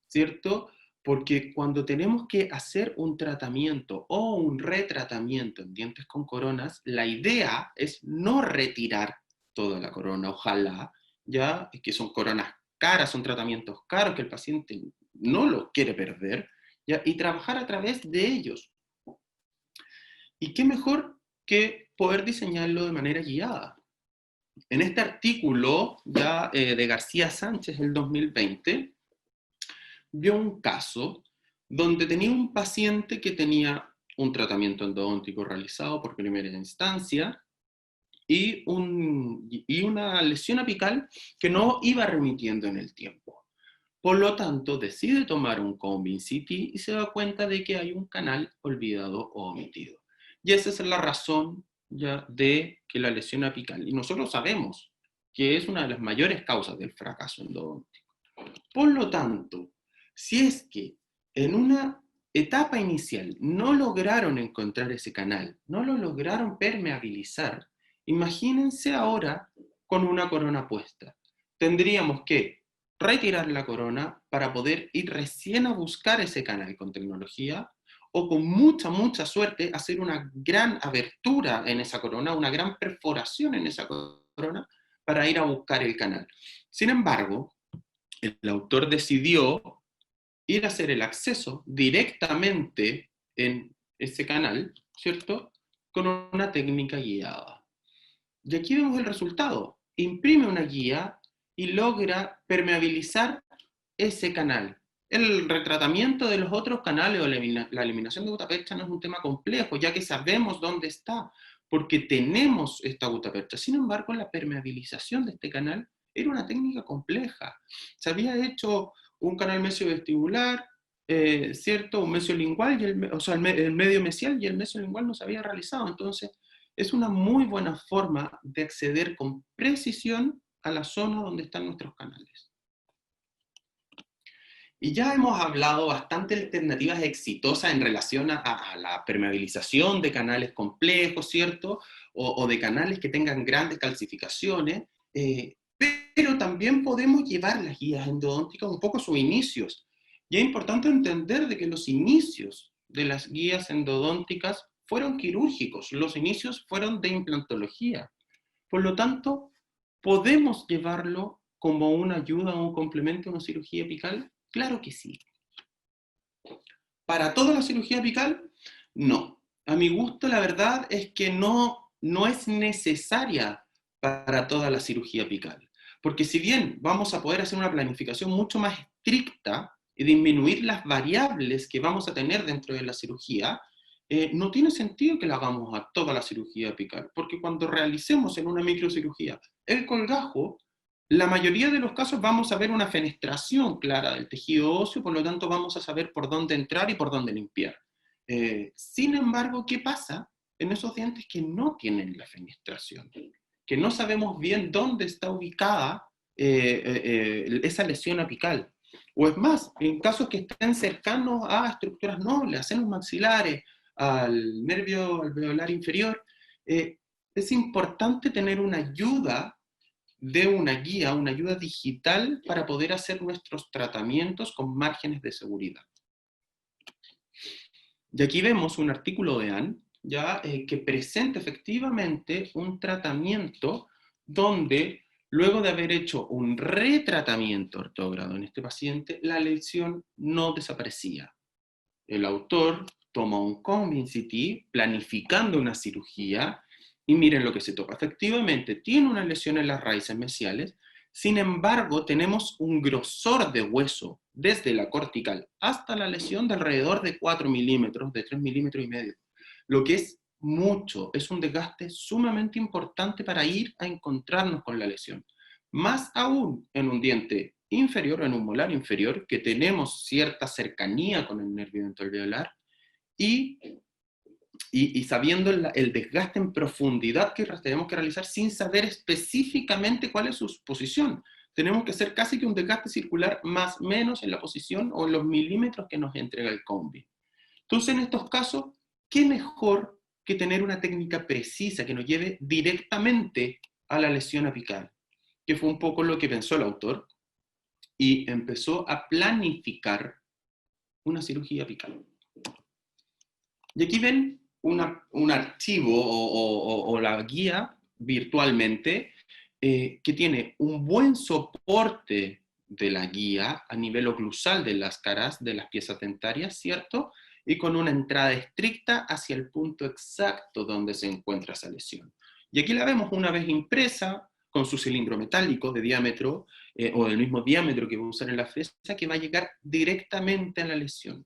¿cierto? Porque cuando tenemos que hacer un tratamiento o un retratamiento en dientes con coronas, la idea es no retirar toda la corona, ojalá, ya que son coronas caras, son tratamientos caros que el paciente no lo quiere perder, ¿ya? Y trabajar a través de ellos. ¿Y qué mejor que poder diseñarlo de manera guiada? En este artículo ya de García Sánchez, el 2020, vio un caso donde tenía un paciente que tenía un tratamiento endodóntico realizado por primera instancia y una lesión apical que no iba remitiendo en el tiempo. Por lo tanto, decide tomar un Combin CT y se da cuenta de que hay un canal olvidado o omitido. Y esa es la razón ya de que la lesión apical, y nosotros sabemos que es una de las mayores causas del fracaso endodóntico. Por lo tanto, si es que en una etapa inicial no lograron encontrar ese canal, no lo lograron permeabilizar, imagínense ahora con una corona puesta. Tendríamos que retirar la corona para poder ir recién a buscar ese canal con tecnología o con mucha suerte hacer una gran abertura en esa corona, una gran perforación en esa corona para ir a buscar el canal. Sin embargo, el autor decidió ir a hacer el acceso directamente en ese canal, ¿cierto? Con una técnica guiada. Y aquí vemos el resultado. Imprime una guía y logra permeabilizar ese canal. El retratamiento de los otros canales o la eliminación de gutapercha no es un tema complejo, ya que sabemos dónde está, porque tenemos esta gutapercha. Sin embargo, la permeabilización de este canal era una técnica compleja. Se había hecho un canal mesiovestibular, ¿cierto? Un mesiolingual, o sea, el medio mesial y el mesiolingual no se había realizado. Entonces, es una muy buena forma de acceder con precisión a la zona donde están nuestros canales. Y ya hemos hablado bastante de alternativas exitosas en relación a la permeabilización de canales complejos, ¿cierto? O de canales que tengan grandes calcificaciones, pero también podemos llevar las guías endodónticas un poco a sus inicios. Y es importante entender de que los inicios de las guías endodónticas fueron quirúrgicos, los inicios fueron de implantología. Por lo tanto, ¿podemos llevarlo como una ayuda o un complemento a una cirugía apical? Claro que sí. ¿Para toda la cirugía apical? No. A mi gusto, la verdad es que no es necesaria para toda la cirugía apical. Porque si bien vamos a poder hacer una planificación mucho más estricta y disminuir las variables que vamos a tener dentro de la cirugía, no tiene sentido que la hagamos a toda la cirugía apical, porque cuando realicemos en una microcirugía el colgajo, la mayoría de los casos vamos a ver una fenestración clara del tejido óseo, por lo tanto vamos a saber por dónde entrar y por dónde limpiar. Sin embargo, ¿qué pasa en esos dientes que no tienen la fenestración? Que no sabemos bien dónde está ubicada esa lesión apical. O es más, en casos que estén cercanos a estructuras nobles, a senos maxilares, al nervio alveolar inferior, es importante tener una ayuda de una guía, una ayuda digital para poder hacer nuestros tratamientos con márgenes de seguridad. Y aquí vemos un artículo de Anne, ya, que presenta efectivamente un tratamiento donde, luego de haber hecho un retratamiento ortógrado en este paciente, la lesión no desaparecía. El autor toma un Combin CT planificando una cirugía y miren lo que se toca. Efectivamente, tiene una lesión en las raíces mesiales, sin embargo, tenemos un grosor de hueso desde la cortical hasta la lesión de alrededor de 4 milímetros, de 3 milímetros y medio, lo que es mucho, es un desgaste sumamente importante para ir a encontrarnos con la lesión. Más aún en un diente inferior o en un molar inferior, que tenemos cierta cercanía con el nervio dentoalveolar y sabiendo el desgaste en profundidad que tenemos que realizar sin saber específicamente cuál es su posición. Tenemos que hacer casi que un desgaste circular más o menos en la posición o en los milímetros que nos entrega el Combin. Entonces, en estos casos, ¿qué mejor que tener una técnica precisa que nos lleve directamente a la lesión apical? Que fue un poco lo que pensó el autor, y empezó a planificar una cirugía apical. Y aquí ven un archivo o la guía virtualmente que tiene un buen soporte de la guía a nivel oclusal de las caras de las piezas dentarias, ¿cierto? Y con una entrada estricta hacia el punto exacto donde se encuentra esa lesión. Y aquí la vemos una vez impresa, con su cilindro metálico de diámetro, o del mismo diámetro que va a usar en la fresa, que va a llegar directamente a la lesión.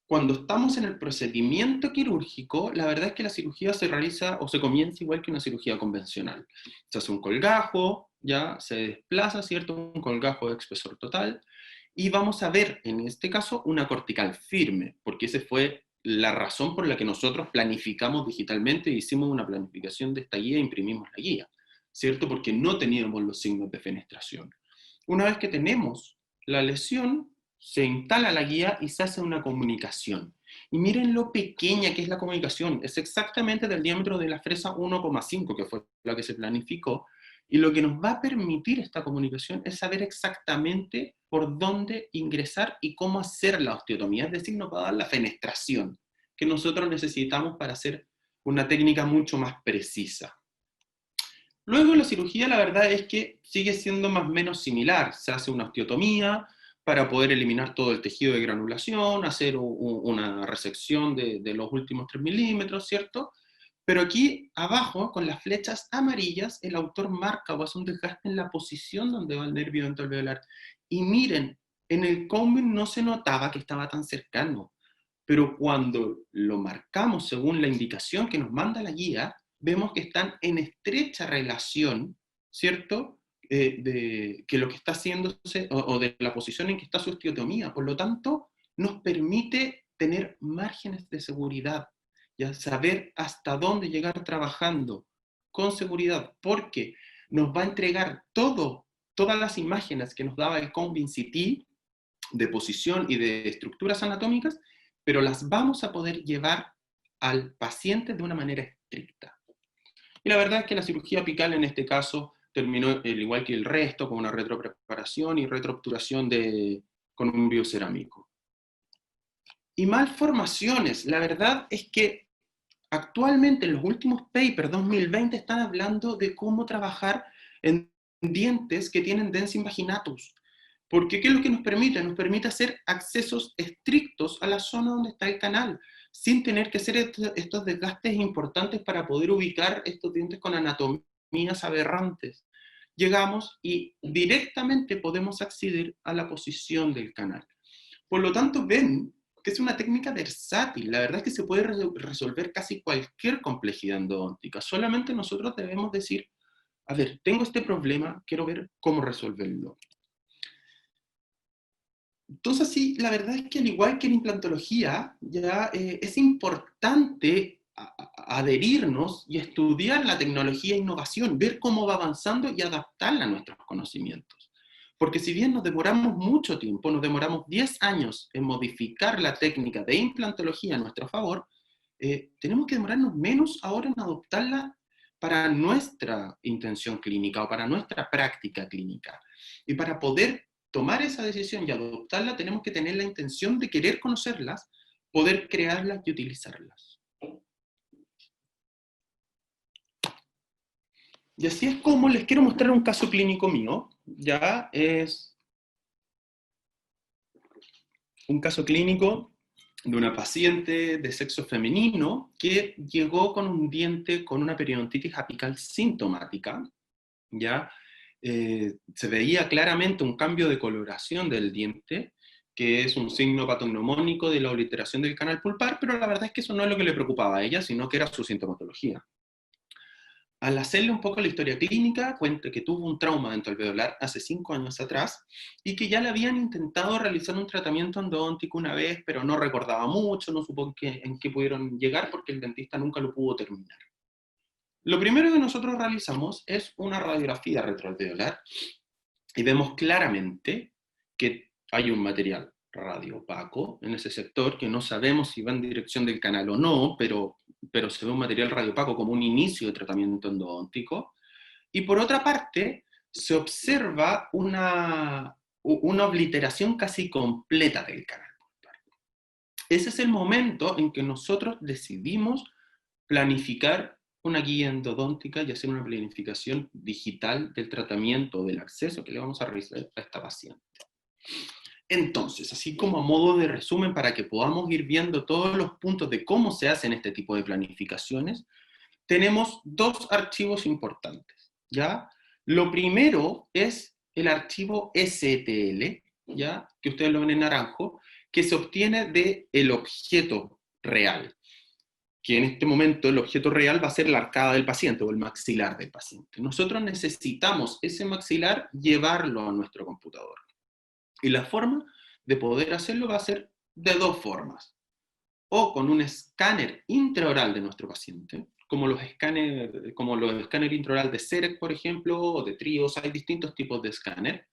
Cuando estamos en el procedimiento quirúrgico, la verdad es que la cirugía se realiza o se comienza igual que una cirugía convencional. Se hace un colgajo, ya se desplaza, ¿cierto? Un colgajo de espesor total, y vamos a ver en este caso una cortical firme, porque esa fue la razón por la que nosotros planificamos digitalmente, hicimos una planificación de esta guía e imprimimos la guía, ¿cierto? Porque no teníamos los signos de fenestración. Una vez que tenemos la lesión, se instala la guía y se hace una comunicación. Y miren lo pequeña que es la comunicación. Es exactamente del diámetro de la fresa 1,5, que fue la que se planificó. Y lo que nos va a permitir esta comunicación es saber exactamente por dónde ingresar y cómo hacer la osteotomía. Es decir, nos va a dar la fenestración que nosotros necesitamos para hacer una técnica mucho más precisa. Luego la cirugía, la verdad es que sigue siendo más o menos similar. Se hace una osteotomía para poder eliminar todo el tejido de granulación, hacer una resección de los últimos 3 milímetros, ¿cierto? Pero aquí abajo, con las flechas amarillas, el autor marca o hace un desgaste en la posición donde va el nervio ventroalveolar. Y miren, en el combing no se notaba que estaba tan cercano, pero cuando lo marcamos según la indicación que nos manda la guía, vemos que están en estrecha relación, ¿cierto? Que lo que está haciéndose, o de la posición en que está su osteotomía. Por lo tanto, nos permite tener márgenes de seguridad, ya saber hasta dónde llegar trabajando con seguridad, porque nos va a entregar todas las imágenes que nos daba el Combing CT de posición y de estructuras anatómicas, pero las vamos a poder llevar al paciente de una manera estricta. Y la verdad es que la cirugía apical en este caso terminó, al igual que el resto, con una retropreparación y retroobturación con un biocerámico. Y malformaciones, la verdad es que actualmente en los últimos papers 2020 están hablando de cómo trabajar en dientes que tienen densa invaginatus. Porque ¿qué es lo que nos permite? Nos permite hacer accesos estrictos a la zona donde está el canal, sin tener que hacer estos desgastes importantes para poder ubicar estos dientes con anatomías aberrantes. Llegamos y directamente podemos acceder a la posición del canal. Por lo tanto, ven que es una técnica versátil. La verdad es que se puede resolver casi cualquier complejidad endodóntica. Solamente nosotros debemos decir, a ver, tengo este problema, quiero ver cómo resolverlo. Entonces, sí, la verdad es que al igual que en implantología, ya es importante adherirnos y estudiar la tecnología e innovación, ver cómo va avanzando y adaptarla a nuestros conocimientos. Porque si bien nos demoramos mucho tiempo, nos demoramos 10 años en modificar la técnica de implantología a nuestro favor, tenemos que demorarnos menos ahora en adoptarla para nuestra intención clínica o para nuestra práctica clínica. Y para poder tomar esa decisión y adoptarla, tenemos que tener la intención de querer conocerlas, poder crearlas y utilizarlas. Y así es como les quiero mostrar un caso clínico mío. Ya es un caso clínico de una paciente de sexo femenino que llegó con un diente con una periodontitis apical sintomática, ¿ya? Se veía claramente un cambio de coloración del diente, que es un signo patognomónico de la obliteración del canal pulpar, pero la verdad es que eso no es lo que le preocupaba a ella, sino que era su sintomatología. Al hacerle un poco la historia clínica, cuenta que tuvo un trauma dentoalveolar hace 5 años atrás y que ya le habían intentado realizar un tratamiento endodóntico una vez, pero no recordaba mucho, no supo en qué pudieron llegar porque el dentista nunca lo pudo terminar. Lo primero que nosotros realizamos es una radiografía retroalveolar y vemos claramente que hay un material radiopaco en ese sector, que no sabemos si va en dirección del canal o no, pero se ve un material radiopaco como un inicio de tratamiento endodóntico. Y por otra parte, se observa una obliteración casi completa del canal. Ese es el momento en que nosotros decidimos planificar una guía endodóntica y hacer una planificación digital del tratamiento, del acceso que le vamos a realizar a esta paciente. Entonces, así como a modo de resumen, para que podamos ir viendo todos los puntos de cómo se hacen este tipo de planificaciones, tenemos dos archivos importantes, ¿ya? Lo primero es el archivo STL, ¿ya? Que ustedes lo ven en naranjo, que se obtiene del objeto real, que en este momento el objeto real va a ser la arcada del paciente o el maxilar del paciente. Nosotros necesitamos ese maxilar llevarlo a nuestro computador. Y la forma de poder hacerlo va a ser de dos formas. O con un escáner intraoral de nuestro paciente, como los escáneres intraoral de CEREC, por ejemplo, o de TRIOS, hay distintos tipos de escáner,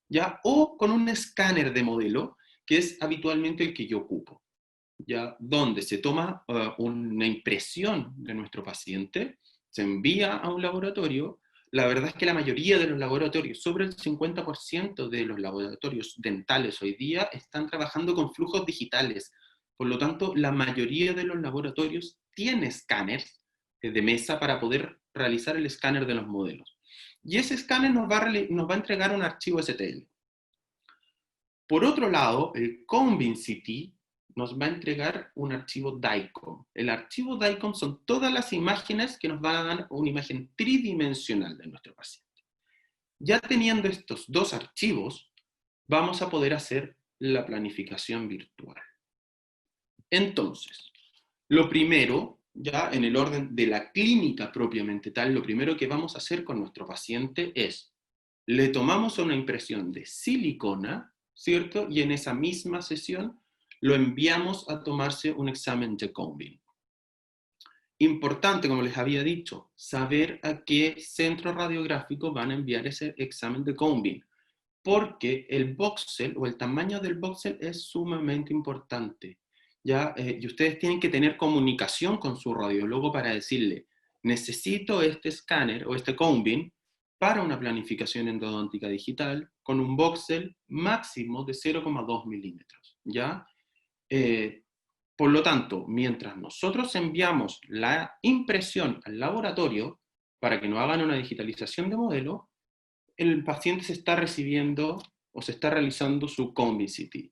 ¿ya? O con un escáner de modelo, que es habitualmente el que yo ocupo, ¿ya? Donde se toma una impresión de nuestro paciente, se envía a un laboratorio. La verdad es que la mayoría de los laboratorios, sobre el 50% de los laboratorios dentales hoy día, están trabajando con flujos digitales. Por lo tanto, la mayoría de los laboratorios tiene escáneres de mesa para poder realizar el escáner de los modelos. Y ese escáner nos va a entregar un archivo STL. Por otro lado, el ConvinCT nos va a entregar un archivo DICOM. El archivo DICOM son todas las imágenes que nos van a dar una imagen tridimensional de nuestro paciente. Ya teniendo estos dos archivos, vamos a poder hacer la planificación virtual. Entonces, lo primero, ya en el orden de la clínica propiamente tal, lo primero que vamos a hacer con nuestro paciente es, le tomamos una impresión de silicona, ¿cierto? Y en esa misma sesión lo enviamos a tomarse un examen de Convin. Importante, como les había dicho, saber a qué centro radiográfico van a enviar ese examen de Convin, porque el voxel o el tamaño del voxel es sumamente importante. ¿Ya? Y ustedes tienen que tener comunicación con su radiólogo para decirle, necesito este escáner o este Convin para una planificación endodóntica digital con un voxel máximo de 0,2 milímetros. ¿Ya? Por lo tanto, mientras nosotros enviamos la impresión al laboratorio para que nos hagan una digitalización de modelo, el paciente se está recibiendo o se está realizando su ConvinCT.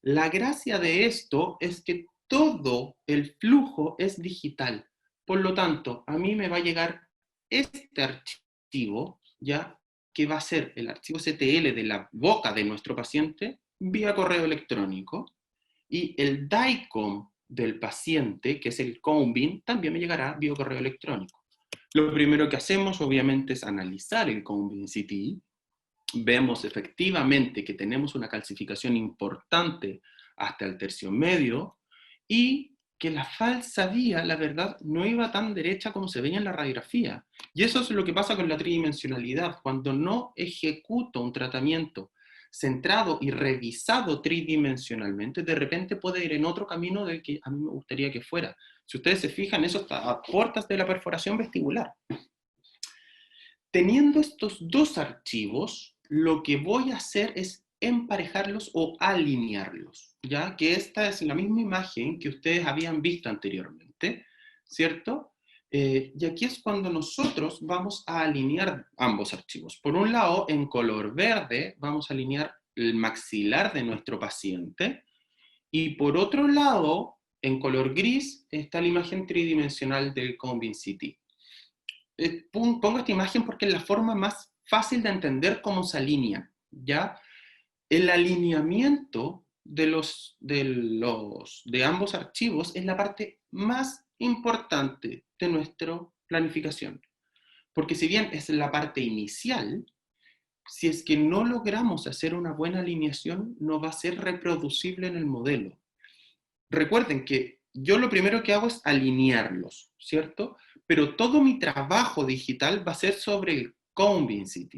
La gracia de esto es que todo el flujo es digital. Por lo tanto, a mí me va a llegar este archivo, ya que va a ser el archivo STL de la boca de nuestro paciente, vía correo electrónico, y el DICOM del paciente, que es el Convin, también me llegará vía correo electrónico. Lo primero que hacemos, obviamente, es analizar el ConvinCT. Vemos efectivamente que tenemos una calcificación importante hasta el tercio medio y que la falsa vía, la verdad, no iba tan derecha como se veía en la radiografía. Y eso es lo que pasa con la tridimensionalidad. Cuando no ejecuto un tratamiento centrado y revisado tridimensionalmente, de repente puede ir en otro camino del que a mí me gustaría que fuera. Si ustedes se fijan, eso está a puertas de la perforación vestibular. Teniendo estos dos archivos, lo que voy a hacer es emparejarlos o alinearlos, ya que esta es la misma imagen que ustedes habían visto anteriormente, ¿cierto? Y aquí es cuando nosotros vamos a alinear ambos archivos. Por un lado, en color verde, vamos a alinear el maxilar de nuestro paciente, y por otro lado, en color gris, está la imagen tridimensional del ConvinCT. Pongo esta imagen porque es la forma más fácil de entender cómo se alinean, ¿ya? El alineamiento de ambos archivos es la parte más importante de nuestra planificación. Porque si bien es la parte inicial, si es que no logramos hacer una buena alineación, no va a ser reproducible en el modelo. Recuerden que yo lo primero que hago es alinearlos, ¿cierto? Pero todo mi trabajo digital va a ser sobre el ConvinCT.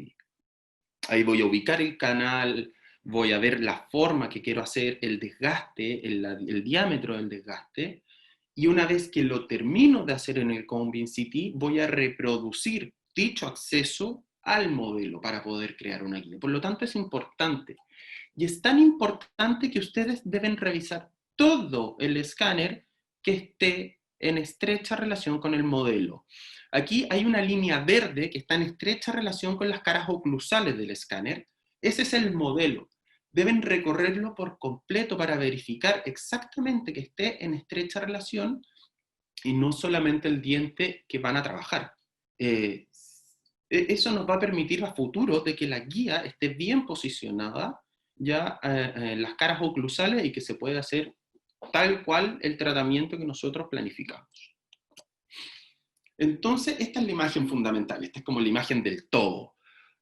Ahí voy a ubicar el canal, voy a ver la forma que quiero hacer, el desgaste, el diámetro del desgaste, y una vez que lo termino de hacer en el ConeBeanCT, voy a reproducir dicho acceso al modelo para poder crear una guía. Por lo tanto, es importante. Y es tan importante que ustedes deben revisar todo el escáner que esté en estrecha relación con el modelo. Aquí hay una línea verde que está en estrecha relación con las caras oclusales del escáner. Ese es el modelo. Deben recorrerlo por completo para verificar exactamente que esté en estrecha relación y no solamente el diente que van a trabajar. Eso nos va a permitir a futuro de que la guía esté bien posicionada ya en las caras oclusales y que se pueda hacer tal cual el tratamiento que nosotros planificamos. Entonces, esta es la imagen fundamental, esta es como la imagen del todo.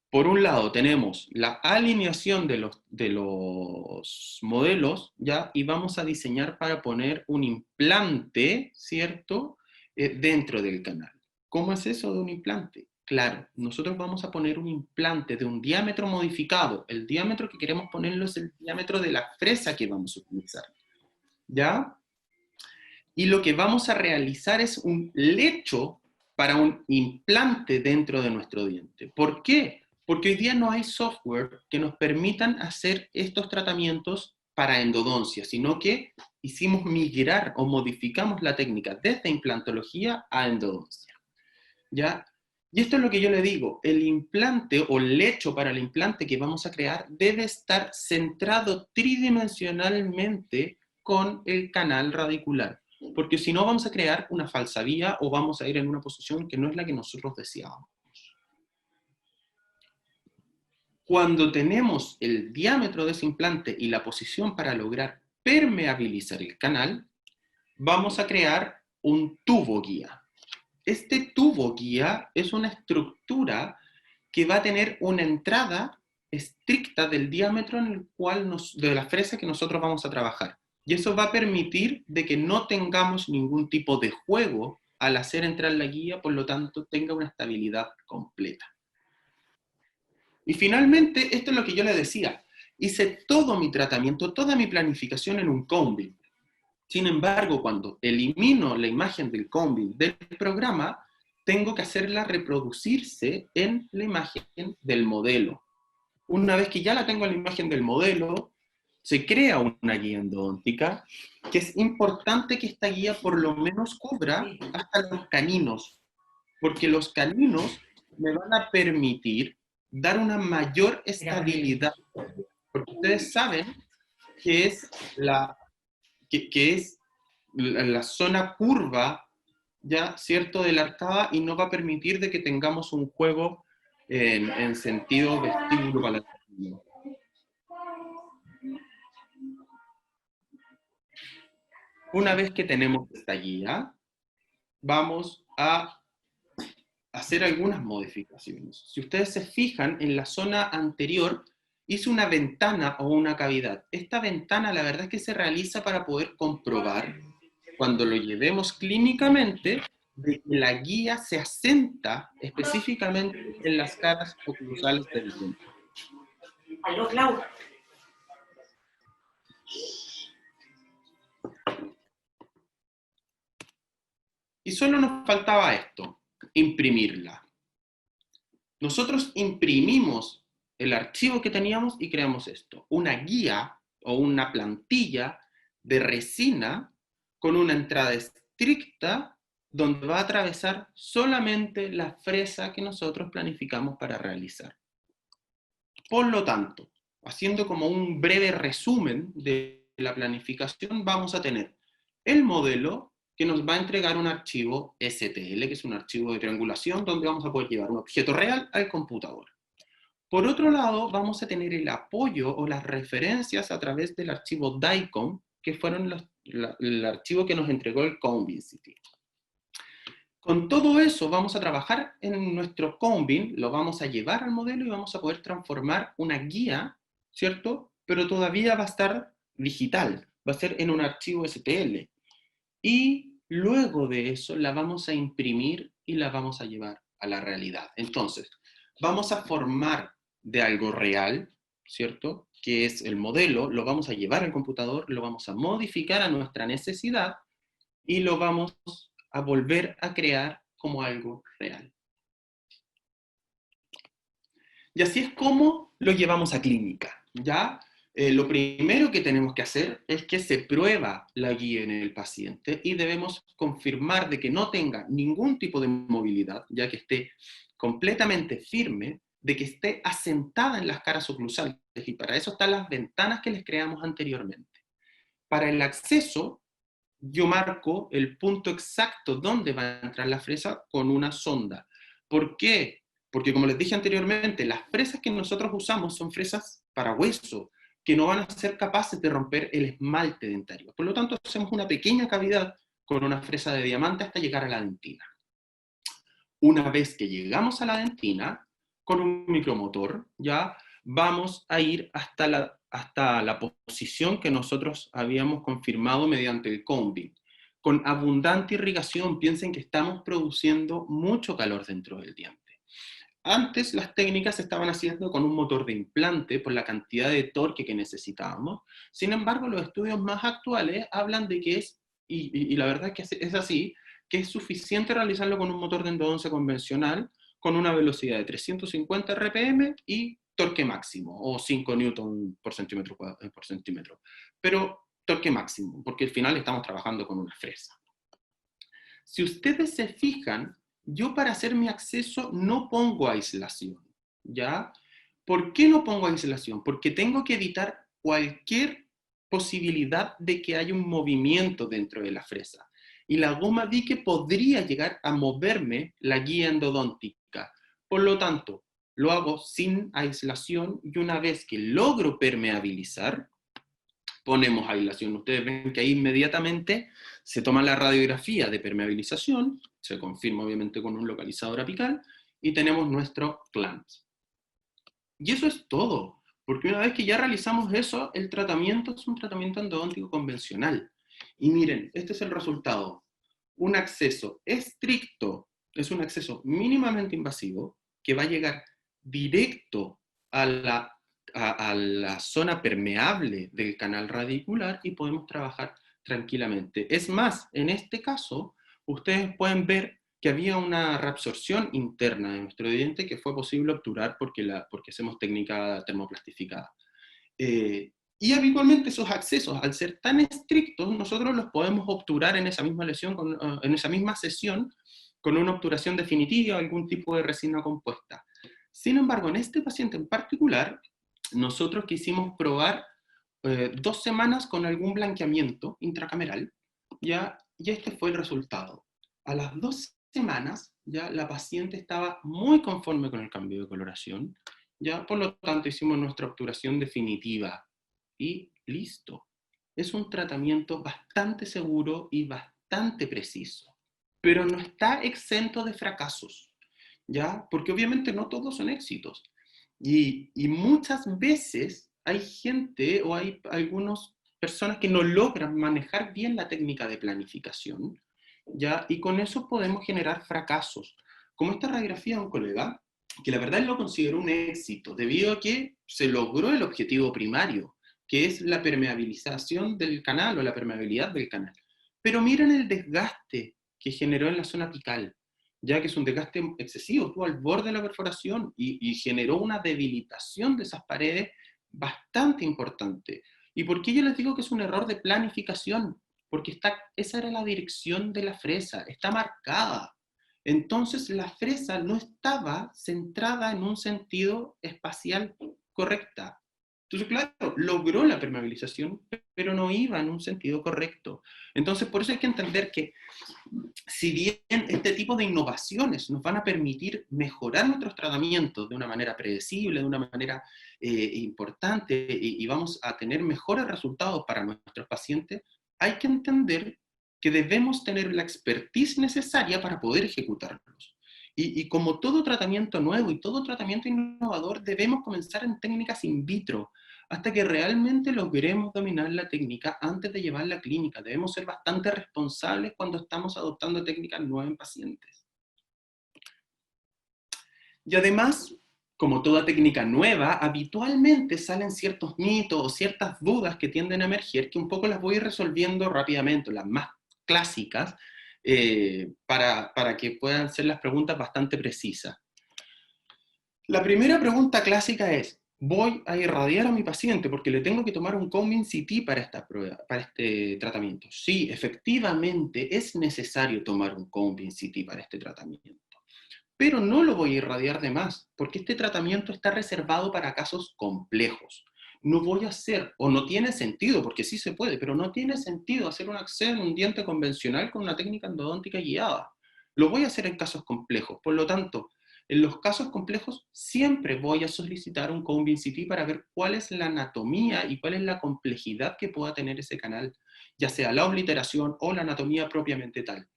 Por un lado tenemos la alineación de los modelos, ¿ya? Y vamos a diseñar para poner un implante, ¿cierto? Dentro del canal. ¿Cómo es eso de un implante? Claro, nosotros vamos a poner un implante de un diámetro modificado. El diámetro que queremos ponerlo es el diámetro de la fresa que vamos a utilizar, ¿ya? Y lo que vamos a realizar es un lecho para un implante dentro de nuestro diente. ¿Por qué? Porque hoy día no hay software que nos permitan hacer estos tratamientos para endodoncia, sino que hicimos migrar o modificamos la técnica desde implantología a endodoncia. ¿Ya? Y esto es lo que yo le digo, el implante o el lecho para el implante que vamos a crear debe estar centrado tridimensionalmente con el canal radicular, porque si no vamos a crear una falsa vía o vamos a ir en una posición que no es la que nosotros deseábamos. Cuando tenemos el diámetro de ese implante y la posición para lograr permeabilizar el canal, vamos a crear un tubo guía. Este tubo guía es una estructura que va a tener una entrada estricta del diámetro en el cual de la fresa que nosotros vamos a trabajar. Y eso va a permitir de que no tengamos ningún tipo de juego al hacer entrar la guía, por lo tanto tenga una estabilidad completa. Y finalmente, esto es lo que yo le decía, hice todo mi tratamiento, toda mi planificación en un Conebean. Sin embargo, cuando elimino la imagen del Conebean del programa, tengo que hacerla reproducirse en la imagen del modelo. Una vez que ya la tengo en la imagen del modelo, se crea una guía endodóntica, que es importante que esta guía por lo menos cubra hasta los caninos, porque los caninos me van a permitir dar una mayor estabilidad, porque ustedes saben que es la zona curva, ya, ¿cierto?, de la arcada y no va a permitir de que tengamos un juego en sentido vestíbulo palatino. Una vez que tenemos esta guía, vamos a hacer algunas modificaciones. Si ustedes se fijan, en la zona anterior hice una ventana o una cavidad. Esta ventana la verdad es que se realiza para poder comprobar, cuando lo llevemos clínicamente, de que la guía se asenta específicamente en las caras oclusales del diente. Aló, Clau. Y solo nos faltaba esto, imprimirla. Nosotros imprimimos el archivo que teníamos y creamos esto, una guía o una plantilla de resina con una entrada estricta donde va a atravesar solamente la fresa que nosotros planificamos para realizar. Por lo tanto, haciendo como un breve resumen de la planificación, vamos a tener el modelo que nos va a entregar un archivo STL, que es un archivo de triangulación, donde vamos a poder llevar un objeto real al computador. Por otro lado, vamos a tener el apoyo o las referencias a través del archivo DICOM, que fueron el archivo que nos entregó el ConeBeanCT. Con todo eso vamos a trabajar en nuestro Conebean, lo vamos a llevar al modelo y vamos a poder transformar una guía, ¿cierto? Pero todavía va a estar digital, va a ser en un archivo STL. Y luego de eso la vamos a imprimir y la vamos a llevar a la realidad. Entonces, vamos a formar de algo real, ¿cierto? que es el modelo, lo vamos a llevar al computador, lo vamos a modificar a nuestra necesidad y lo vamos a volver a crear como algo real. Y así es como lo llevamos a clínica, ¿ya? Lo primero que tenemos que hacer es que se prueba la guía en el paciente y debemos confirmar de que no tenga ningún tipo de movilidad, ya que esté completamente firme, de que esté asentada en las caras oclusales, y para eso están las ventanas que les creamos anteriormente. Para el acceso, yo marco el punto exacto donde va a entrar la fresa con una sonda. ¿Por qué? Porque como les dije anteriormente, las fresas que nosotros usamos son fresas para hueso, que no van a ser capaces de romper el esmalte dentario. Por lo tanto, hacemos una pequeña cavidad con una fresa de diamante hasta llegar a la dentina. Una vez que llegamos a la dentina, con un micromotor, ya vamos a ir hasta la posición que nosotros habíamos confirmado mediante el combing. Con abundante irrigación, piensen que estamos produciendo mucho calor dentro del diente. Antes las técnicas se estaban haciendo con un motor de implante por la cantidad de torque que necesitábamos. Sin embargo, los estudios más actuales hablan de que es, y la verdad es que es así, que es suficiente realizarlo con un motor de endodoncia convencional con una velocidad de 350 RPM y torque máximo, o 5 newton por centímetro. Pero torque máximo, porque al final estamos trabajando con una fresa. Si ustedes se fijan, yo para hacer mi acceso no pongo aislación, ¿ya? ¿Por qué no pongo aislación? Porque tengo que evitar cualquier posibilidad de que haya un movimiento dentro de la fresa. Y la goma dique podría llegar a moverme la guía endodóntica. Por lo tanto, lo hago sin aislación y una vez que logro permeabilizar, ponemos aislación. Ustedes ven que ahí inmediatamente se toma la radiografía de permeabilización, se confirma obviamente con un localizador apical, y tenemos nuestro clamps. Y eso es todo, porque una vez que ya realizamos eso, el tratamiento es un tratamiento endodóntico convencional. Y miren, este es el resultado. Un acceso estricto es un acceso mínimamente invasivo que va a llegar directo a la zona permeable del canal radicular y podemos trabajar tranquilamente. Es más, en este caso, ustedes pueden ver que había una reabsorción interna de nuestro diente que fue posible obturar porque hacemos técnica termoplastificada. Y habitualmente esos accesos, al ser tan estrictos, nosotros los podemos obturar en esa misma lesión, en esa misma sesión, con una obturación definitiva o algún tipo de resina compuesta. Sin embargo, en este paciente en particular, nosotros quisimos probar 2 semanas con algún blanqueamiento intracameral, ¿ya? Y este fue el resultado. A las 2 semanas, ya la paciente estaba muy conforme con el cambio de coloración, ya, por lo tanto hicimos nuestra obturación definitiva y listo. Es un tratamiento bastante seguro y bastante preciso, pero no está exento de fracasos, ¿ya? Porque obviamente no todos son éxitos. Y muchas veces hay gente o hay algunas personas que no logran manejar bien la técnica de planificación, ¿ya? Y con eso podemos generar fracasos. Como esta radiografía de un colega, que la verdad él lo consideró un éxito, debido a que se logró el objetivo primario, que es la permeabilización del canal o la permeabilidad del canal. Pero miren el desgaste que generó en la zona apical, ya que es un desgaste excesivo, estuvo al borde de la perforación y generó una debilitación de esas paredes bastante importante. ¿Y por qué yo les digo que es un error de planificación? Porque esa era la dirección de la fresa, está marcada. Entonces la fresa no estaba centrada en un sentido espacial correcta. Entonces, claro, logró la permeabilización, pero no iba en un sentido correcto. Entonces, por eso hay que entender que si bien este tipo de innovaciones nos van a permitir mejorar nuestros tratamientos de una manera predecible, de una manera importante, y vamos a tener mejores resultados para nuestros pacientes, hay que entender que debemos tener la expertise necesaria para poder ejecutarlos. Y como todo tratamiento nuevo y todo tratamiento innovador, debemos comenzar en técnicas in vitro, hasta que realmente logremos dominar la técnica antes de llevarla a la clínica. Debemos ser bastante responsables cuando estamos adoptando técnicas nuevas en pacientes. Y además, como toda técnica nueva, habitualmente salen ciertos mitos o ciertas dudas que tienden a emerger, que un poco las voy resolviendo rápidamente, las más clásicas, para que puedan ser las preguntas bastante precisas. La primera pregunta clásica es, ¿voy a irradiar a mi paciente porque le tengo que tomar un Combin CT para esta prueba, para este tratamiento? Sí, efectivamente es necesario tomar un Combin CT para este tratamiento, pero no lo voy a irradiar de más, porque este tratamiento está reservado para casos complejos. No voy a hacer, o no tiene sentido, porque sí se puede, pero no tiene sentido hacer un accès en un diente convencional con una técnica endodóntica guiada. Lo voy a hacer en casos complejos, por lo tanto, en los casos complejos siempre voy a solicitar un Combin CT para ver cuál es la anatomía y cuál es la complejidad que pueda tener ese canal, ya sea la obliteración o la anatomía propiamente tal.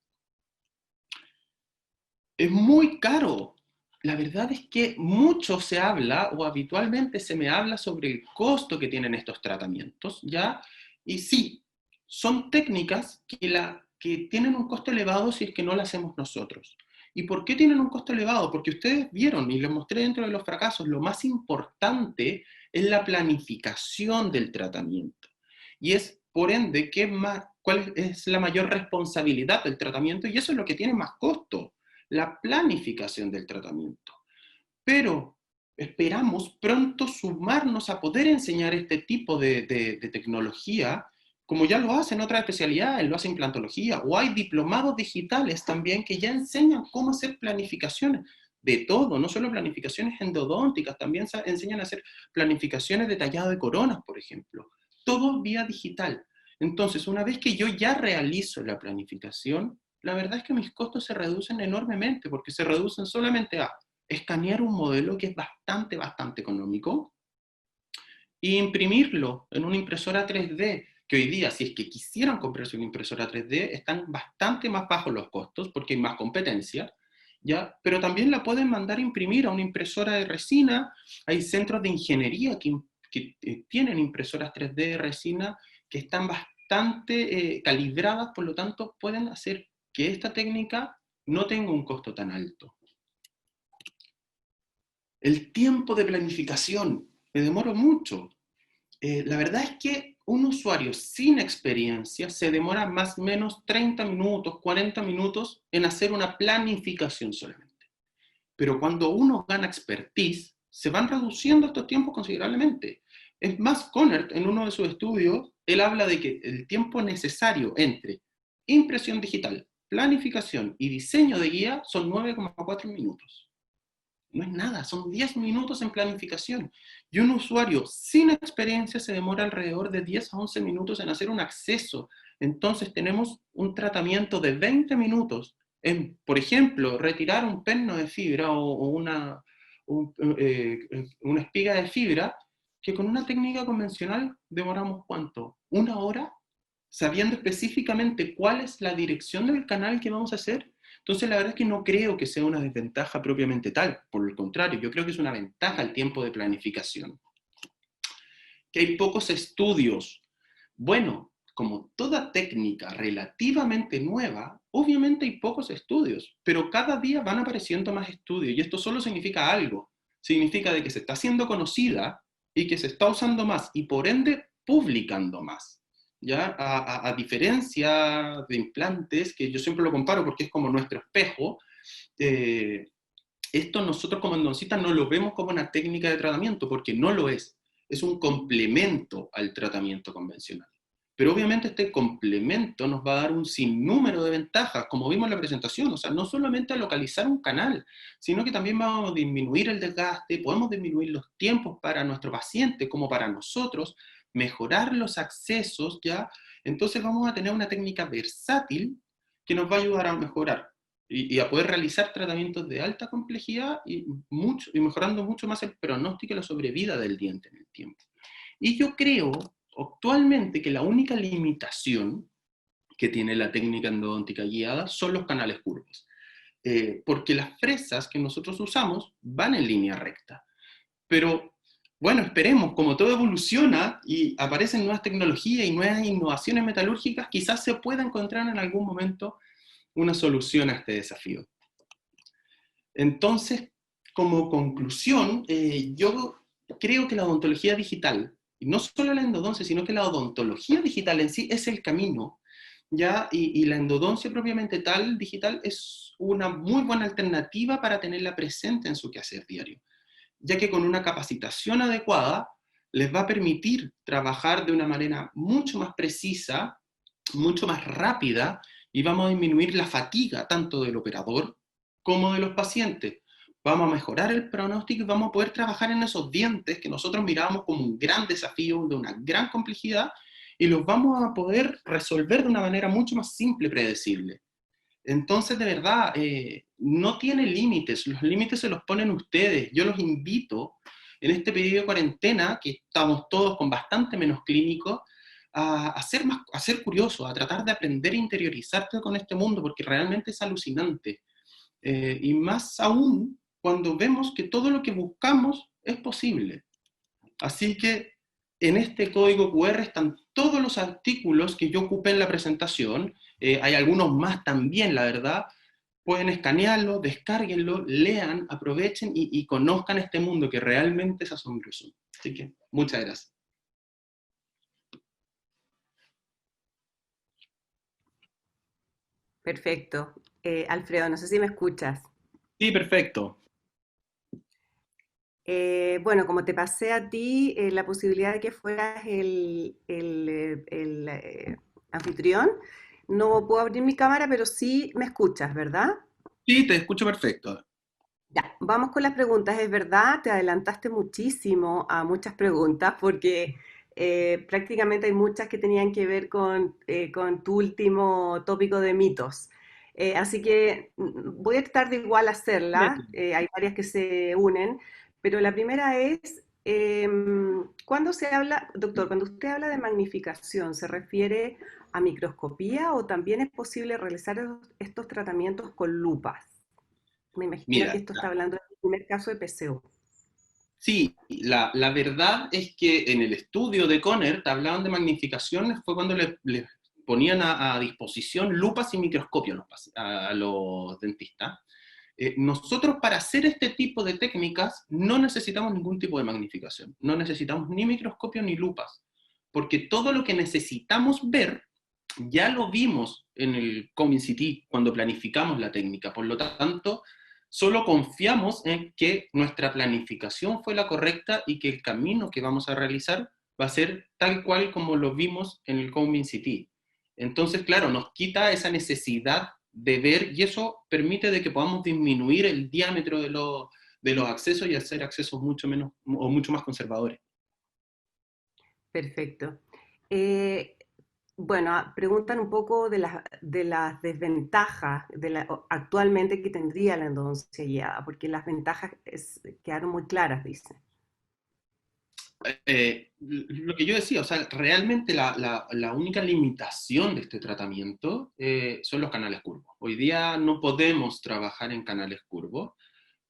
Es muy caro. La verdad es que mucho se habla, o habitualmente se me habla sobre el costo que tienen estos tratamientos, ¿ya? Y sí, son técnicas que tienen un costo elevado si es que no las hacemos nosotros. ¿Y por qué tienen un costo elevado? Porque ustedes vieron, y les mostré dentro de los fracasos, lo más importante es la planificación del tratamiento. Y es, por ende, cuál es la mayor responsabilidad del tratamiento, y eso es lo que tiene más costo, la planificación del tratamiento. Pero esperamos pronto sumarnos a poder enseñar este tipo de tecnología, como ya lo hacen otras especialidades, lo hace implantología, o hay diplomados digitales también que ya enseñan cómo hacer planificaciones de todo, no solo planificaciones endodónticas, también enseñan a hacer planificaciones de tallado de coronas, por ejemplo. Todo vía digital. Entonces, una vez que yo ya realizo la planificación, la verdad es que mis costos se reducen enormemente, porque se reducen solamente a escanear un modelo que es bastante económico e imprimirlo en una impresora 3D, que hoy día, si es que quisieran comprarse una impresora 3D, están bastante más bajos los costos, porque hay más competencia, ¿ya? Pero también la pueden mandar a imprimir a una impresora de resina. Hay centros de ingeniería que tienen impresoras 3D de resina que están bastante calibradas, por lo tanto pueden hacer que esta técnica no tenga un costo tan alto. El tiempo de planificación, me demoro mucho. La verdad es que un usuario sin experiencia se demora más o menos 30 minutos, 40 minutos en hacer una planificación solamente. Pero cuando uno gana expertise, se van reduciendo estos tiempos considerablemente. Es más, Conert, en uno de sus estudios, él habla de que el tiempo necesario entre impresión digital, planificación y diseño de guía son 9,4 minutos. No es nada, son 10 minutos en planificación. Y un usuario sin experiencia se demora alrededor de 10 a 11 minutos en hacer un acceso. Entonces tenemos un tratamiento de 20 minutos en, por ejemplo, retirar un perno de fibra o una espiga de fibra, que con una técnica convencional demoramos ¿cuánto? ¿Una hora? Sabiendo específicamente cuál es la dirección del canal que vamos a hacer. Entonces, la verdad es que no creo que sea una desventaja propiamente tal. Por el contrario, yo creo que es una ventaja el tiempo de planificación. Que hay pocos estudios. Bueno, como toda técnica relativamente nueva, obviamente hay pocos estudios, pero cada día van apareciendo más estudios. Y esto solo significa algo. Significa de que se está haciendo conocida y que se está usando más y por ende publicando más. ¿Ya? A diferencia de implantes, que yo siempre lo comparo porque es como nuestro espejo, esto nosotros como endodoncistas no lo vemos como una técnica de tratamiento, porque no lo es un complemento al tratamiento convencional. Pero obviamente este complemento nos va a dar un sinnúmero de ventajas, como vimos en la presentación, o sea, no solamente a localizar un canal, sino que también vamos a disminuir el desgaste, podemos disminuir los tiempos para nuestro paciente como para nosotros, mejorar los accesos, ¿ya? Entonces vamos a tener una técnica versátil que nos va a ayudar a mejorar y a poder realizar tratamientos de alta complejidad y mejorando mucho más el pronóstico y la sobrevida del diente en el tiempo. Y yo creo actualmente que la única limitación que tiene la técnica endodóntica guiada son los canales curvos. Porque las fresas que nosotros usamos van en línea recta. Pero bueno, esperemos, como todo evoluciona y aparecen nuevas tecnologías y nuevas innovaciones metalúrgicas, quizás se pueda encontrar en algún momento una solución a este desafío. Entonces, como conclusión, yo creo que la odontología digital, y no solo la endodoncia, sino que la odontología digital en sí es el camino, ¿ya? Y la endodoncia propiamente tal, digital, es una muy buena alternativa para tenerla presente en su quehacer diario, ya que con una capacitación adecuada les va a permitir trabajar de una manera mucho más precisa, mucho más rápida, y vamos a disminuir la fatiga tanto del operador como de los pacientes. Vamos a mejorar el pronóstico y vamos a poder trabajar en esos dientes que nosotros mirábamos como un gran desafío, de una gran complejidad, y los vamos a poder resolver de una manera mucho más simple y predecible. Entonces, de verdad, no tiene límites, los límites se los ponen ustedes. Yo los invito en este periodo de cuarentena, que estamos todos con bastante menos clínicos, a ser curiosos, a tratar de aprender e interiorizarte con este mundo, porque realmente es alucinante. Y más aún cuando vemos que todo lo que buscamos es posible. Así que en este código QR están todos los artículos que yo ocupé en la presentación. Hay algunos más también, la verdad. Pueden escanearlo, descárguenlo, lean, aprovechen y conozcan este mundo que realmente es asombroso. Así que muchas gracias. Perfecto. Alfredo, no sé si me escuchas. Sí, perfecto. Bueno, como te pasé a ti la posibilidad de que fueras anfitrión, no puedo abrir mi cámara, pero sí me escuchas, ¿verdad? Sí, te escucho perfecto. Ya, vamos con las preguntas. Es verdad, te adelantaste muchísimo a muchas preguntas porque prácticamente hay muchas que tenían que ver con tu último tópico de mitos. Así que voy a tratar de igual hacerla. Hay varias que se unen, pero la primera es, cuando se habla, doctor, cuando usted habla de magnificación, ¿se refiere a microscopía o también es posible realizar estos tratamientos con lupas? Me imagino que Mira, esto está hablando del primer caso de PCO. sí, la verdad es que en el estudio de Conner te hablaban de magnificación, fue cuando le ponían a disposición lupas y microscopios a los dentistas. Nosotros para hacer este tipo de técnicas no necesitamos ningún tipo de magnificación, no necesitamos ni microscopio ni lupas, porque todo lo que necesitamos ver ya lo vimos en el Comin CT cuando planificamos la técnica, por lo tanto, solo confiamos en que nuestra planificación fue la correcta y que el camino que vamos a realizar va a ser tal cual como lo vimos en el Comin CT. Entonces, claro, nos quita esa necesidad de ver y eso permite de que podamos disminuir el diámetro de los accesos y hacer accesos mucho menos o mucho más conservadores. Perfecto. Eh, bueno, preguntan un poco de las desventajas actualmente que tendría la endodoncia guiada, porque las ventajas quedaron muy claras, dicen. Lo que yo decía, o sea, realmente la única limitación de este tratamiento son los canales curvos. Hoy día no podemos trabajar en canales curvos.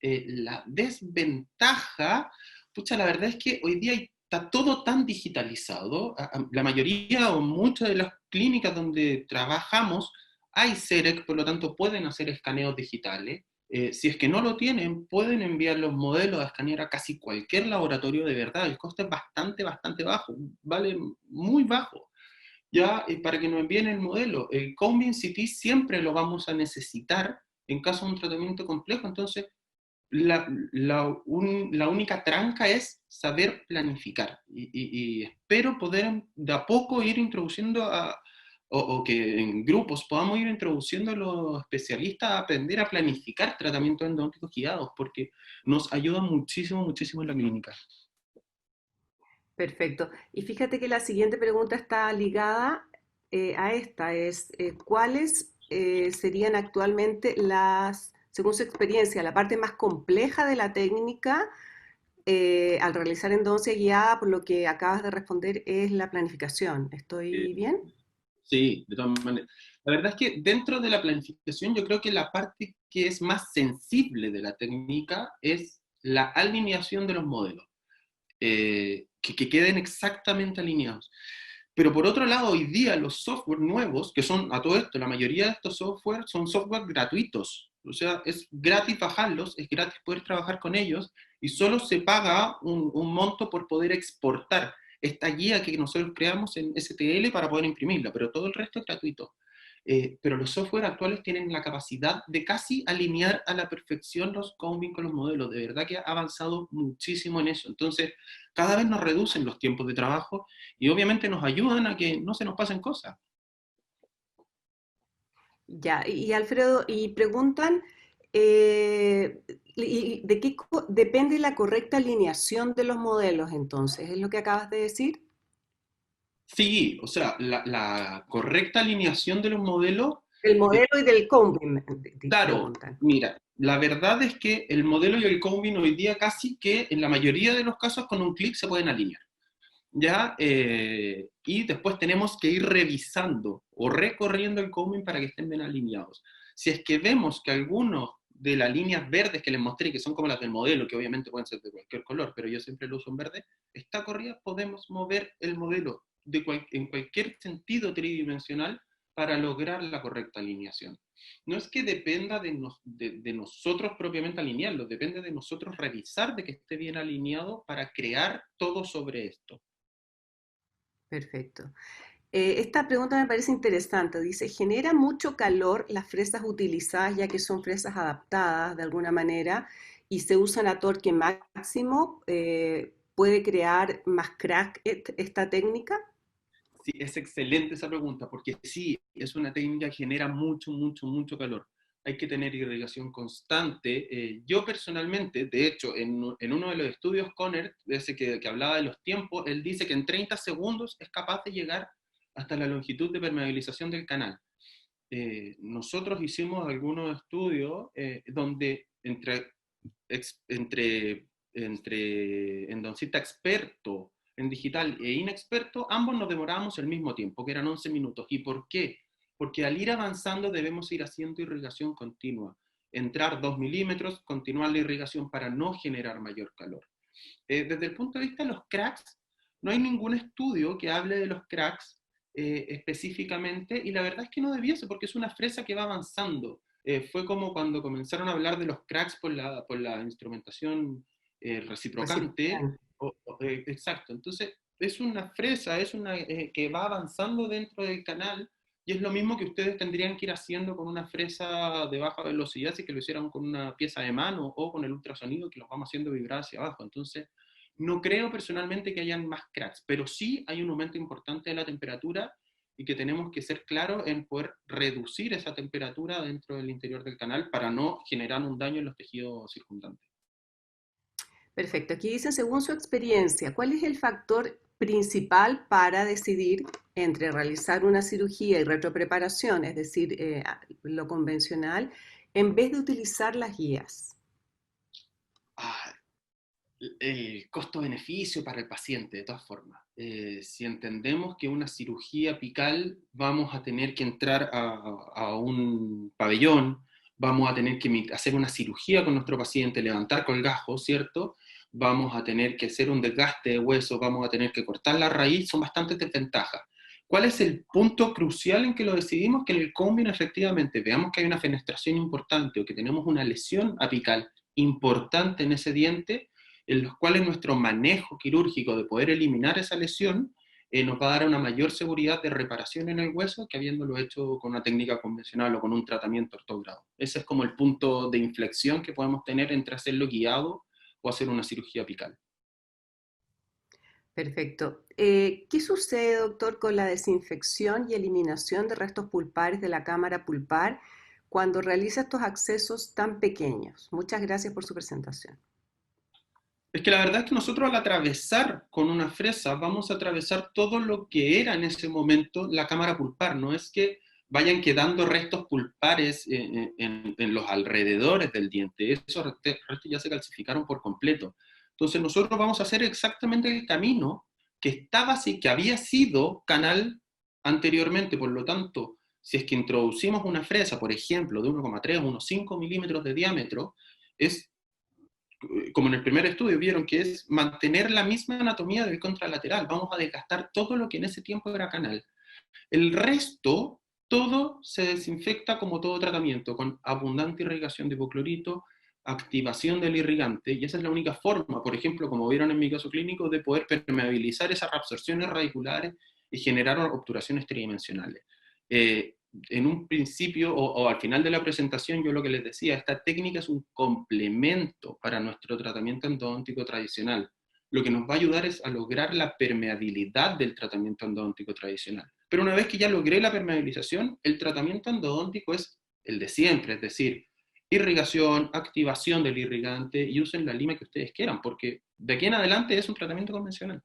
La desventaja, pucha, la verdad es que hoy día está todo tan digitalizado. La mayoría o muchas de las clínicas donde trabajamos hay CEREC, por lo tanto pueden hacer escaneos digitales. Si es que no lo tienen, pueden enviar los modelos a escanear a casi cualquier laboratorio de verdad. El coste es bastante, bastante bajo, vale muy bajo. Ya, para que nos envíen el modelo, el Combin CT siempre lo vamos a necesitar en caso de un tratamiento complejo, entonces la única tranca es saber planificar y espero poder de a poco ir introduciendo o que en grupos podamos ir introduciendo a los especialistas a aprender a planificar tratamientos endodónticos guiados porque nos ayuda muchísimo, muchísimo en la clínica. Perfecto. Y fíjate que la siguiente pregunta está ligada a esta, ¿cuáles serían actualmente según su experiencia, la parte más compleja de la técnica al realizar endodoncia guiada, por lo que acabas de responder, es la planificación? Eh, ¿Estoy bien? Sí, de todas maneras. La verdad es que dentro de la planificación yo creo que la parte que es más sensible de la técnica es la alineación de los modelos, que queden exactamente alineados. Pero por otro lado, hoy día los software nuevos, que son a todo esto, la mayoría de estos software son software gratuitos. O sea, es gratis bajarlos, es gratis poder trabajar con ellos y solo se paga un monto por poder exportar esta guía que nosotros creamos en STL para poder imprimirla, pero todo el resto es gratuito. Pero los software actuales tienen la capacidad de casi alinear a la perfección los combing con los modelos. De verdad que ha avanzado muchísimo en eso. Entonces, cada vez nos reducen los tiempos de trabajo y obviamente nos ayudan a que no se nos pasen cosas. Ya, y Alfredo, y preguntan, ¿de qué depende la correcta alineación de los modelos entonces? ¿Es lo que acabas de decir? Sí, o sea, la correcta alineación de los modelos, Del eh, modelo y del combing, claro, preguntan. mira, la verdad es que el modelo y el combing hoy día casi que en la mayoría de los casos con un clic se pueden alinear. ¿Ya? Y después tenemos que ir revisando o recorriendo el combing para que estén bien alineados. Si es que vemos que algunos de las líneas verdes que les mostré, que son como las del modelo, que obviamente pueden ser de cualquier color, pero yo siempre lo uso en verde, está corrida, podemos mover el modelo en cualquier sentido tridimensional para lograr la correcta alineación. No es que dependa de nosotros propiamente alinearlo, depende de nosotros revisar de que esté bien alineado para crear todo sobre esto. Perfecto. Esta pregunta me parece interesante. Dice, ¿genera mucho calor las fresas utilizadas ya que son fresas adaptadas de alguna manera y se usan a torque máximo? ¿Puede crear más crack esta técnica? Sí, es excelente esa pregunta, porque sí, es una técnica que genera mucho, mucho, mucho calor. Hay que tener irrigación constante. Yo personalmente, de hecho, en uno de los estudios Conner, ese que hablaba de los tiempos, él dice que en 30 segundos es capaz de llegar hasta la longitud de permeabilización del canal. Nosotros hicimos algunos estudios donde entre endoncista experto en digital e inexperto, ambos nos demorábamos el mismo tiempo, que eran 11 minutos. ¿Y por qué? Porque al ir avanzando debemos ir haciendo irrigación continua. Entrar 2 milímetros, continuar la irrigación para no generar mayor calor. Desde el punto de vista de los cracks, no hay ningún estudio que hable de los cracks específicamente, y la verdad es que no debiese, porque es una fresa que va avanzando. Fue como cuando comenzaron a hablar de los cracks por la instrumentación reciprocante. Reciprocidad. Exacto, entonces es una fresa, es una que va avanzando dentro del canal, y es lo mismo que ustedes tendrían que ir haciendo con una fresa de baja velocidad si que lo hicieran con una pieza de mano o con el ultrasonido que los vamos haciendo vibrar hacia abajo. Entonces, no creo personalmente que hayan más cracks, pero sí hay un aumento importante de la temperatura y que tenemos que ser claros en poder reducir esa temperatura dentro del interior del canal para no generar un daño en los tejidos circundantes. Perfecto. Aquí dicen, según su experiencia, ¿cuál es el factor principal para decidir entre realizar una cirugía y retropreparación, es decir, lo convencional, en vez de utilizar las guías? Ah, el costo-beneficio para el paciente, de todas formas. Si entendemos que una cirugía apical vamos a tener que entrar a un pabellón, vamos a tener que hacer una cirugía con nuestro paciente, levantar colgajos, ¿cierto? Vamos a tener que hacer un desgaste de hueso, vamos a tener que cortar la raíz, son bastantes desventajas. ¿Cuál es el punto crucial en que lo decidimos? Que en el combin efectivamente veamos que hay una fenestración importante o que tenemos una lesión apical importante en ese diente, en los cuales nuestro manejo quirúrgico de poder eliminar esa lesión nos va a dar una mayor seguridad de reparación en el hueso que habiéndolo hecho con una técnica convencional o con un tratamiento ortógrado. Ese es como el punto de inflexión que podemos tener entre hacerlo guiado o hacer una cirugía apical. Perfecto. ¿Qué sucede, doctor, con la desinfección y eliminación de restos pulpares de la cámara pulpar cuando realiza estos accesos tan pequeños? Muchas gracias por su presentación. Es que la verdad es que nosotros al atravesar con una fresa vamos a atravesar todo lo que era en ese momento la cámara pulpar, no es que vayan quedando restos pulpares en los alrededores del diente, esos restos ya se calcificaron por completo. Entonces nosotros vamos a hacer exactamente el camino que estaba así, que había sido canal anteriormente, por lo tanto, si es que introducimos una fresa, por ejemplo, de 1,3 o unos 5 milímetros de diámetro, es como en el primer estudio vieron, que es mantener la misma anatomía del contralateral. Vamos a desgastar todo lo que en ese tiempo era canal. El resto, todo se desinfecta como todo tratamiento, con abundante irrigación de hipoclorito, activación del irrigante, y esa es la única forma, por ejemplo, como vieron en mi caso clínico, de poder permeabilizar esas reabsorciones radiculares y generar obturaciones tridimensionales. En un principio, o al final de la presentación, yo lo que les decía, esta técnica es un complemento para nuestro tratamiento endodóntico tradicional. Lo que nos va a ayudar es a lograr la permeabilidad del tratamiento endodóntico tradicional. Pero una vez que ya logré la permeabilización, el tratamiento endodóntico es el de siempre, es decir, irrigación, activación del irrigante, y usen la lima que ustedes quieran, porque de aquí en adelante es un tratamiento convencional.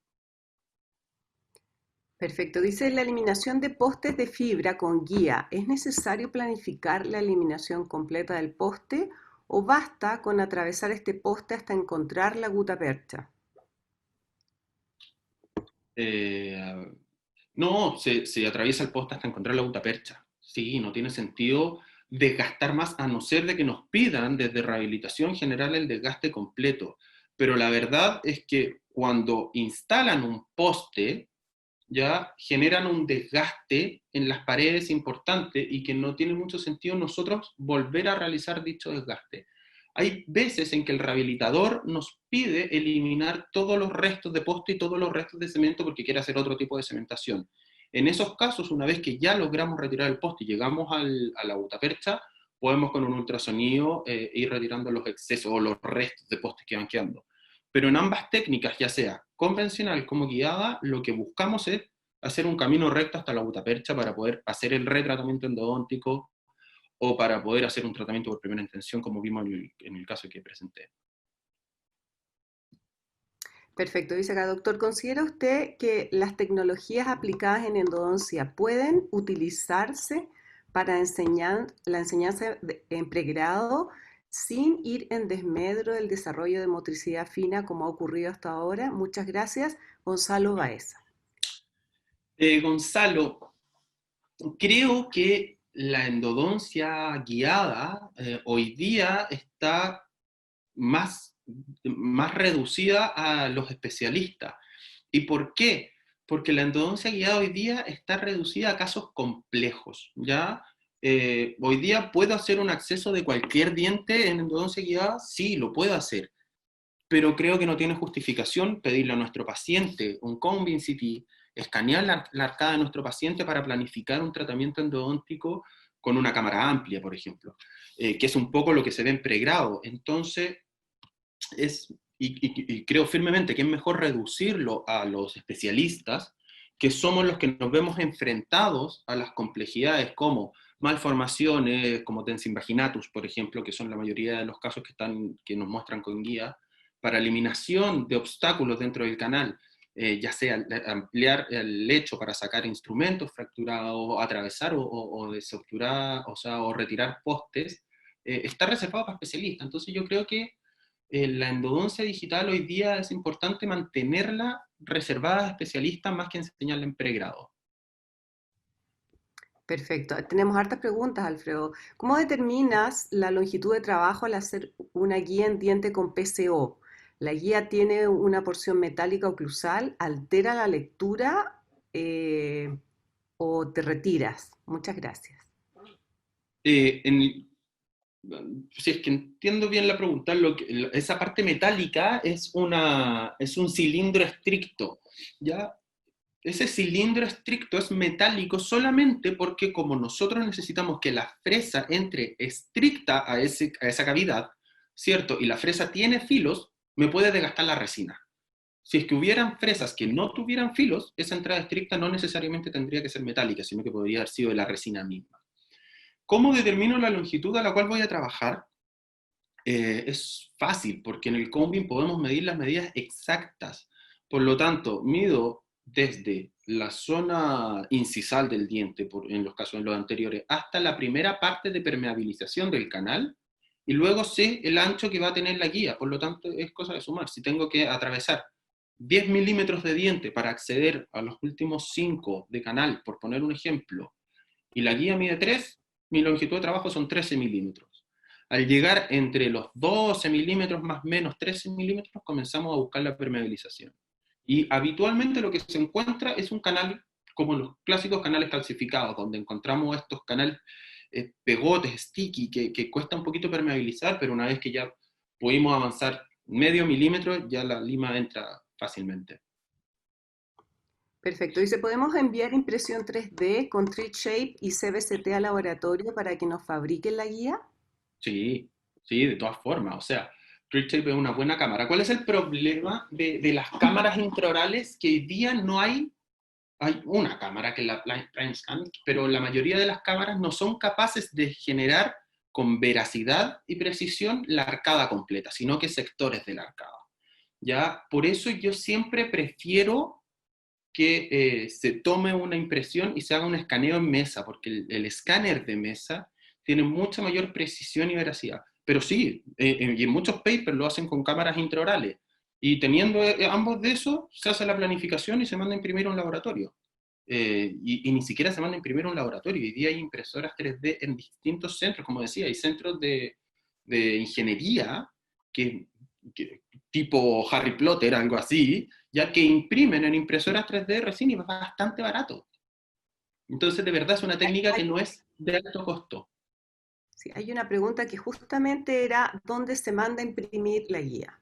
Perfecto. Dice la eliminación de postes de fibra con guía. ¿Es necesario planificar la eliminación completa del poste o basta con atravesar este poste hasta encontrar la gutapercha? Eh, no, se atraviesa el poste hasta encontrar la gutapercha. Sí, no tiene sentido desgastar más, a no ser de que nos pidan desde rehabilitación general el desgaste completo. Pero la verdad es que cuando instalan un poste, ya generan un desgaste en las paredes importante y que no tiene mucho sentido nosotros volver a realizar dicho desgaste. Hay veces en que el rehabilitador nos pide eliminar todos los restos de poste y todos los restos de cemento porque quiere hacer otro tipo de cementación. En esos casos, una vez que ya logramos retirar el poste y llegamos a la gutapercha, podemos con un ultrasonido ir retirando los excesos o los restos de postes que van quedando. Pero en ambas técnicas, ya sea convencional como guiada, lo que buscamos es hacer un camino recto hasta la gutapercha para poder hacer el retratamiento endodóntico o para poder hacer un tratamiento por primera intención, como vimos en el caso que presenté. Perfecto. Dice acá, doctor, ¿considera usted que las tecnologías aplicadas en endodoncia pueden utilizarse para la enseñanza en pregrado sin ir en desmedro del desarrollo de motricidad fina como ha ocurrido hasta ahora? Muchas gracias, Gonzalo Baeza. Gonzalo, creo que la endodoncia guiada hoy día está más, más reducida a los especialistas. ¿Y por qué? Porque la endodoncia guiada hoy día está reducida a casos complejos, ¿ya? Hoy día, ¿puedo hacer un acceso de cualquier diente en endodoncia guiada? Sí, lo puedo hacer, pero creo que no tiene justificación pedirle a nuestro paciente un Combin CT, escanear la arcada de nuestro paciente para planificar un tratamiento endodóntico con una cámara amplia, por ejemplo, que es un poco lo que se ve en pregrado. Entonces, y creo firmemente que es mejor reducirlo a los especialistas, que somos los que nos vemos enfrentados a las complejidades como malformaciones, como tensin vaginatus, por ejemplo, que son la mayoría de los casos que nos muestran con guía, para eliminación de obstáculos dentro del canal, ya sea ampliar el lecho para sacar instrumentos fracturados, atravesar o desobturar, o sea, o retirar postes, está reservado para especialistas. Entonces yo creo que la endodoncia digital hoy día es importante mantenerla reservada a especialistas más que enseñarla en pregrado. Perfecto. Tenemos hartas preguntas, Alfredo. ¿Cómo determinas la longitud de trabajo al hacer una guía en diente con PCO? ¿La guía tiene una porción metálica oclusal? ¿Altera la lectura o te retiras? Muchas gracias. Eh, en, si es que entiendo bien la pregunta, esa parte metálica es un cilindro estricto, ¿ya? Ese cilindro estricto es metálico solamente porque como nosotros necesitamos que la fresa entre estricta a esa cavidad, ¿cierto? Y la fresa tiene filos, me puede desgastar la resina. Si es que hubieran fresas que no tuvieran filos, esa entrada estricta no necesariamente tendría que ser metálica, sino que podría haber sido de la resina misma. ¿Cómo determino la longitud a la cual voy a trabajar? Es fácil, porque en el combing podemos medir las medidas exactas. Por lo tanto, mido desde la zona incisal del diente, en los casos de los anteriores, hasta la primera parte de permeabilización del canal, y luego sé el ancho que va a tener la guía. Por lo tanto, es cosa de sumar. Si tengo que atravesar 10 milímetros de diente para acceder a los últimos 5 de canal, por poner un ejemplo, y la guía mide 3, mi longitud de trabajo son 13 milímetros. Al llegar entre los 12 milímetros más o menos 13 milímetros, comenzamos a buscar la permeabilización. Y habitualmente lo que se encuentra es un canal como los clásicos canales calcificados, donde encontramos estos canales pegotes, sticky, que cuesta un poquito permeabilizar, pero una vez que ya pudimos avanzar medio milímetro, ya la lima entra fácilmente. Perfecto. Dice, ¿podemos enviar impresión 3D con Treat Shape y CBCT al laboratorio para que nos fabriquen la guía? Sí, sí, de todas formas. O sea, TreeShape es una buena cámara. ¿Cuál es el problema de las cámaras intraorales? Que hoy día no hay una cámara que es la PrimeScan, pero la mayoría de las cámaras no son capaces de generar con veracidad y precisión la arcada completa, sino que sectores de la arcada. ¿Ya? Por eso yo siempre prefiero que se tome una impresión y se haga un escaneo en mesa, porque el escáner de mesa tiene mucha mayor precisión y veracidad. Pero sí, y en muchos papers lo hacen con cámaras intraorales. Y teniendo ambos de esos, se hace la planificación y se manda a imprimir a un laboratorio. Y ni siquiera se manda a imprimir a un laboratorio. Hoy día hay impresoras 3D en distintos centros, como decía, hay centros de ingeniería que tipo Harry Potter, algo así, ya que imprimen en impresoras 3D recién y es bastante barato. Entonces, de verdad, es una técnica que Hay, no es de alto costo. sí, hay una pregunta que justamente era, ¿dónde se manda a imprimir la guía?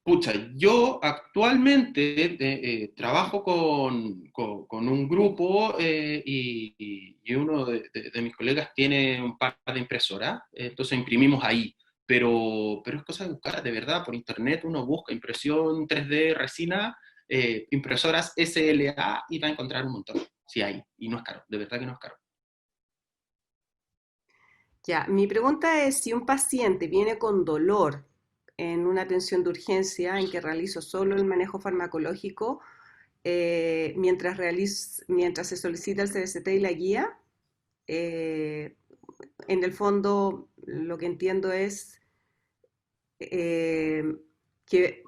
Pucha, yo actualmente trabajo con un grupo y uno de mis colegas tiene un par de impresoras, entonces imprimimos ahí. Pero es cosa de buscar, de verdad, por internet uno busca impresión 3D resina, impresoras SLA y va a encontrar un montón. Sí hay, y no es caro, de verdad que no es caro. Ya, mi pregunta es si un paciente viene con dolor en una atención de urgencia en que realizo solo el manejo farmacológico, mientras se solicita el CBCT y la guía, eh, en el fondo lo que entiendo es eh, que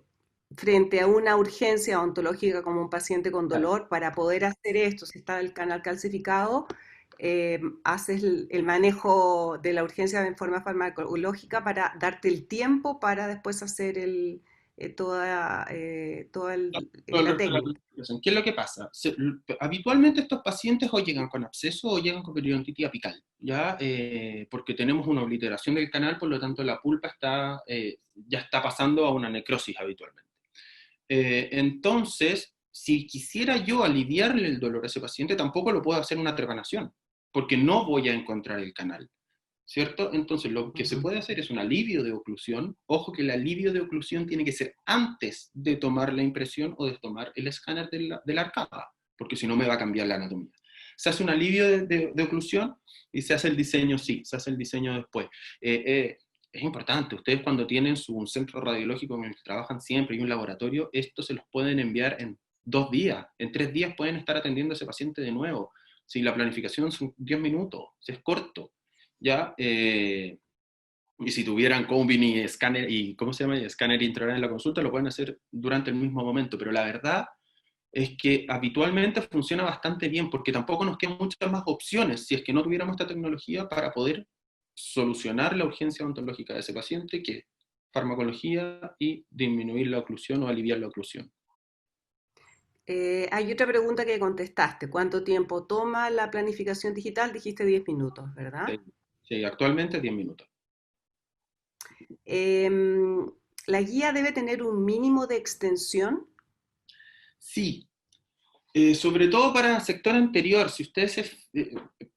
frente a una urgencia ontológica como un paciente con Claro. dolor, para poder hacer esto, si está el canal calcificado, haces el manejo de la urgencia en forma farmacológica para darte el tiempo para después hacer Todo el la resto de la técnica. planificación. ¿Qué es lo que pasa? Habitualmente estos pacientes o llegan con absceso o llegan con periodontitis apical, ¿ya? Porque tenemos una obliteración del canal, por lo tanto la pulpa ya está pasando a una necrosis habitualmente. Entonces, si quisiera yo aliviarle el dolor a ese paciente, tampoco lo puedo hacer una trepanación, porque no voy a encontrar el canal. ¿Cierto? Entonces, lo que se Ujú. puede hacer es un alivio de oclusión. Ojo que el alivio de oclusión tiene que ser antes de tomar la impresión o de tomar el escáner de la arcada, porque si no me va a cambiar la anatomía. Se hace un alivio de oclusión y se hace el diseño, sí, se hace el diseño después. Es importante, ustedes cuando tienen un centro radiológico en el que trabajan siempre y un laboratorio, esto se los pueden enviar en 2 días, en 3 días pueden estar atendiendo a ese paciente de nuevo. Si la planificación son 10 minutos, si es corto, ¿ya? Y si tuvieran Combin y escáner, y ¿cómo se llama? Y escáner intraoral en la consulta, lo pueden hacer durante el mismo momento, pero la verdad es que habitualmente funciona bastante bien, porque tampoco nos quedan muchas más opciones si es que no tuviéramos esta tecnología para poder solucionar la urgencia odontológica de ese paciente, que es farmacología y disminuir la oclusión o aliviar la oclusión. Hay otra pregunta que contestaste. ¿Cuánto tiempo toma la planificación digital? Dijiste 10 minutos, ¿verdad? Sí, sí, actualmente 10 minutos. Em, la guía debe tener un mínimo de extensión. Sí, sobre todo para el sector anterior, si ustedes,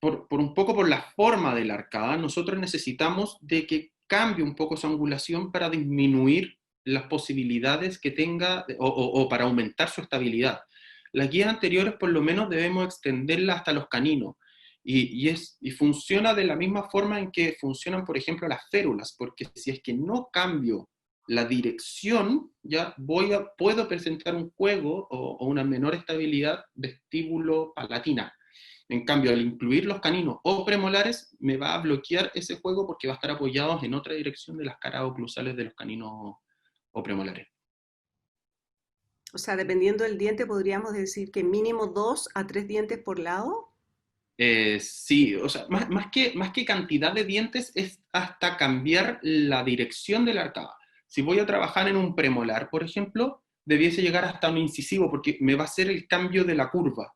por un poco por la forma de la arcada, nosotros necesitamos de que cambie un poco su angulación para disminuir las posibilidades que tenga o para aumentar su estabilidad. Las guías anteriores por lo menos debemos extenderla hasta los caninos y funciona de la misma forma en que funcionan, por ejemplo, las férulas, porque si es que no cambio la dirección, ya puedo presentar un juego o una menor estabilidad vestíbulo-palatina. En cambio, al incluir los caninos o premolares, me va a bloquear ese juego porque va a estar apoyado en otra dirección de las caras oclusales de los caninos o premolares. O sea, dependiendo del diente, podríamos decir que mínimo 2 a 3 dientes por lado. Sí, o sea, más que cantidad de dientes es hasta cambiar la dirección de la arcada. Si voy a trabajar en un premolar, por ejemplo, debiese llegar hasta un incisivo porque me va a hacer el cambio de la curva.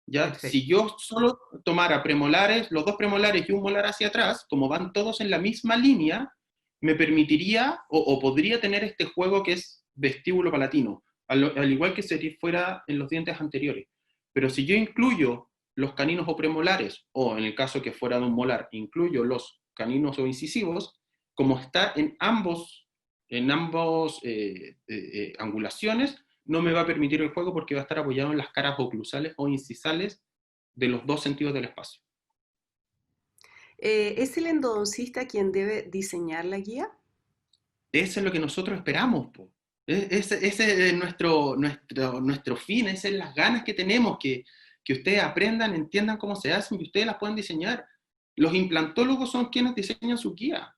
¿Ya? Perfecto. Si yo solo tomara premolares, los dos premolares y un molar hacia atrás, como van todos en la misma línea, me permitiría o podría tener este juego que es vestíbulo palatino, al igual que si fuera en los dientes anteriores. Pero si yo incluyo los caninos o premolares, o en el caso que fuera de un molar, incluyo los caninos o incisivos, como está en ambos angulaciones, no me va a permitir el juego porque va a estar apoyado en las caras oclusales o incisales de los dos sentidos del espacio. ¿Es el endodoncista quien debe diseñar la guía? Eso es lo que nosotros esperamos, po. Ese es nuestro fin, esas son las ganas que tenemos, que ustedes aprendan, entiendan cómo se hacen y ustedes las puedan diseñar. Los implantólogos son quienes diseñan su guía.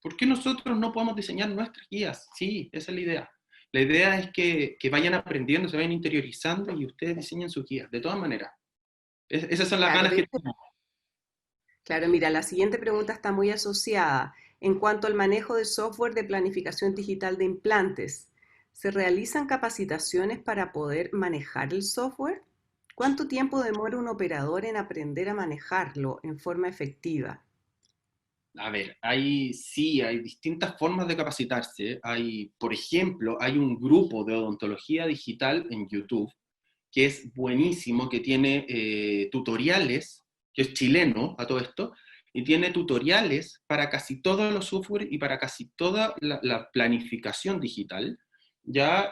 ¿Por qué nosotros no podemos diseñar nuestras guías? Sí, esa es la idea. La idea es que vayan aprendiendo, se vayan interiorizando y ustedes diseñen sus guías, de todas maneras. Esas son las Claro, ganas que ¿viste? tenemos. Claro, mira, la siguiente pregunta está muy asociada. En cuanto al manejo de software de planificación digital de implantes, ¿se realizan capacitaciones para poder manejar el software? ¿Cuánto tiempo demora un operador en aprender a manejarlo en forma efectiva? A ver, sí, hay distintas formas de capacitarse. Por ejemplo, hay un grupo de odontología digital en YouTube que es buenísimo, que tiene tutoriales, que es chileno a todo esto, y tiene tutoriales para casi todos los software y para casi toda la planificación digital. Ya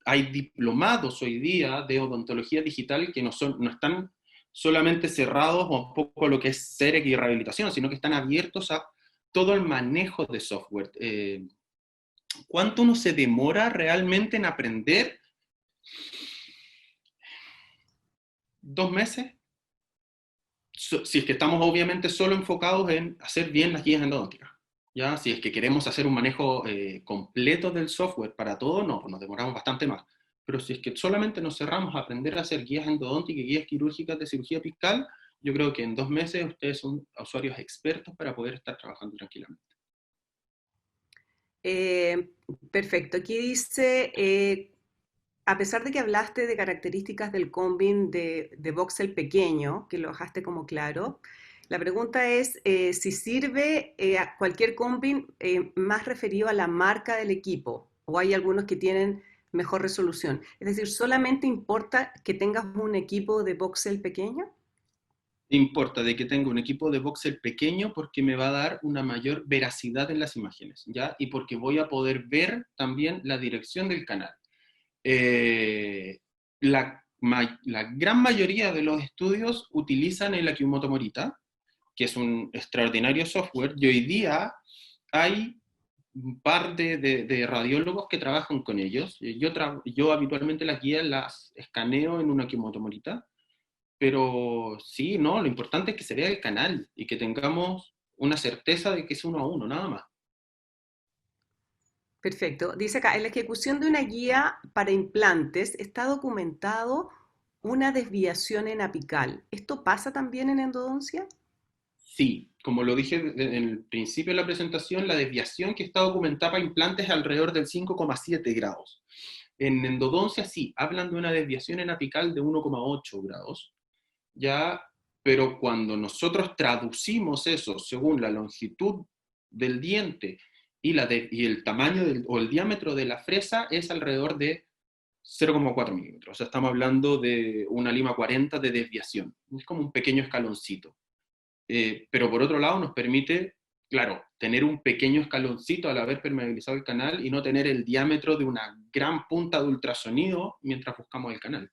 hay diplomados hoy día de odontología digital que no están solamente cerrados a un poco a lo que es CEREC y rehabilitación, sino que están abiertos a todo el manejo de software. ¿Cuánto uno se demora realmente en aprender? 2 meses, si es que estamos obviamente solo enfocados en hacer bien las guías endodónticas. ¿Ya? Si es que queremos hacer un manejo completo del software para todo, no, pues nos demoramos bastante más. Pero si es que solamente nos cerramos a aprender a hacer guías endodónticas y guías quirúrgicas de cirugía fiscal, yo creo que en 2 meses ustedes son usuarios expertos para poder estar trabajando tranquilamente. Eh, Perfecto. Aquí dice, a pesar de que hablaste de características del combin de voxel pequeño, que lo dejaste como claro, la pregunta es si sirve a cualquier combin más referido a la marca del equipo, o hay algunos que tienen mejor resolución. Es decir, ¿solamente importa que tengas un equipo de voxel pequeño? Importa de que tenga un equipo de voxel pequeño porque me va a dar una mayor veracidad en las imágenes, ¿ya? Y porque voy a poder ver también la dirección del canal. Eh, la gran mayoría de los estudios utilizan el Akimoto Morita, que es un extraordinario software, y hoy día hay un par de radiólogos que trabajan con ellos. Yo habitualmente las guías las escaneo en un Akimoto Morita, pero sí, no, lo importante es que se vea el canal y que tengamos una certeza de que es 1 a 1, nada más. Perfecto. Dice acá, en la ejecución de una guía para implantes está documentado una desviación en apical. ¿Esto pasa también en endodoncia? Sí, como lo dije en el principio de la presentación, la desviación que está documentada para implantes es alrededor del 5,7 grados. En endodoncia sí, hablan de una desviación en apical de 1,8 grados, ya, pero cuando nosotros traducimos eso según la longitud del diente y el tamaño o el diámetro de la fresa es alrededor de 0,4 milímetros. O sea, estamos hablando de una lima 40 de desviación. Es como un pequeño escaloncito. Pero por otro lado nos permite, claro, tener un pequeño escaloncito al haber permeabilizado el canal y no tener el diámetro de una gran punta de ultrasonido mientras buscamos el canal.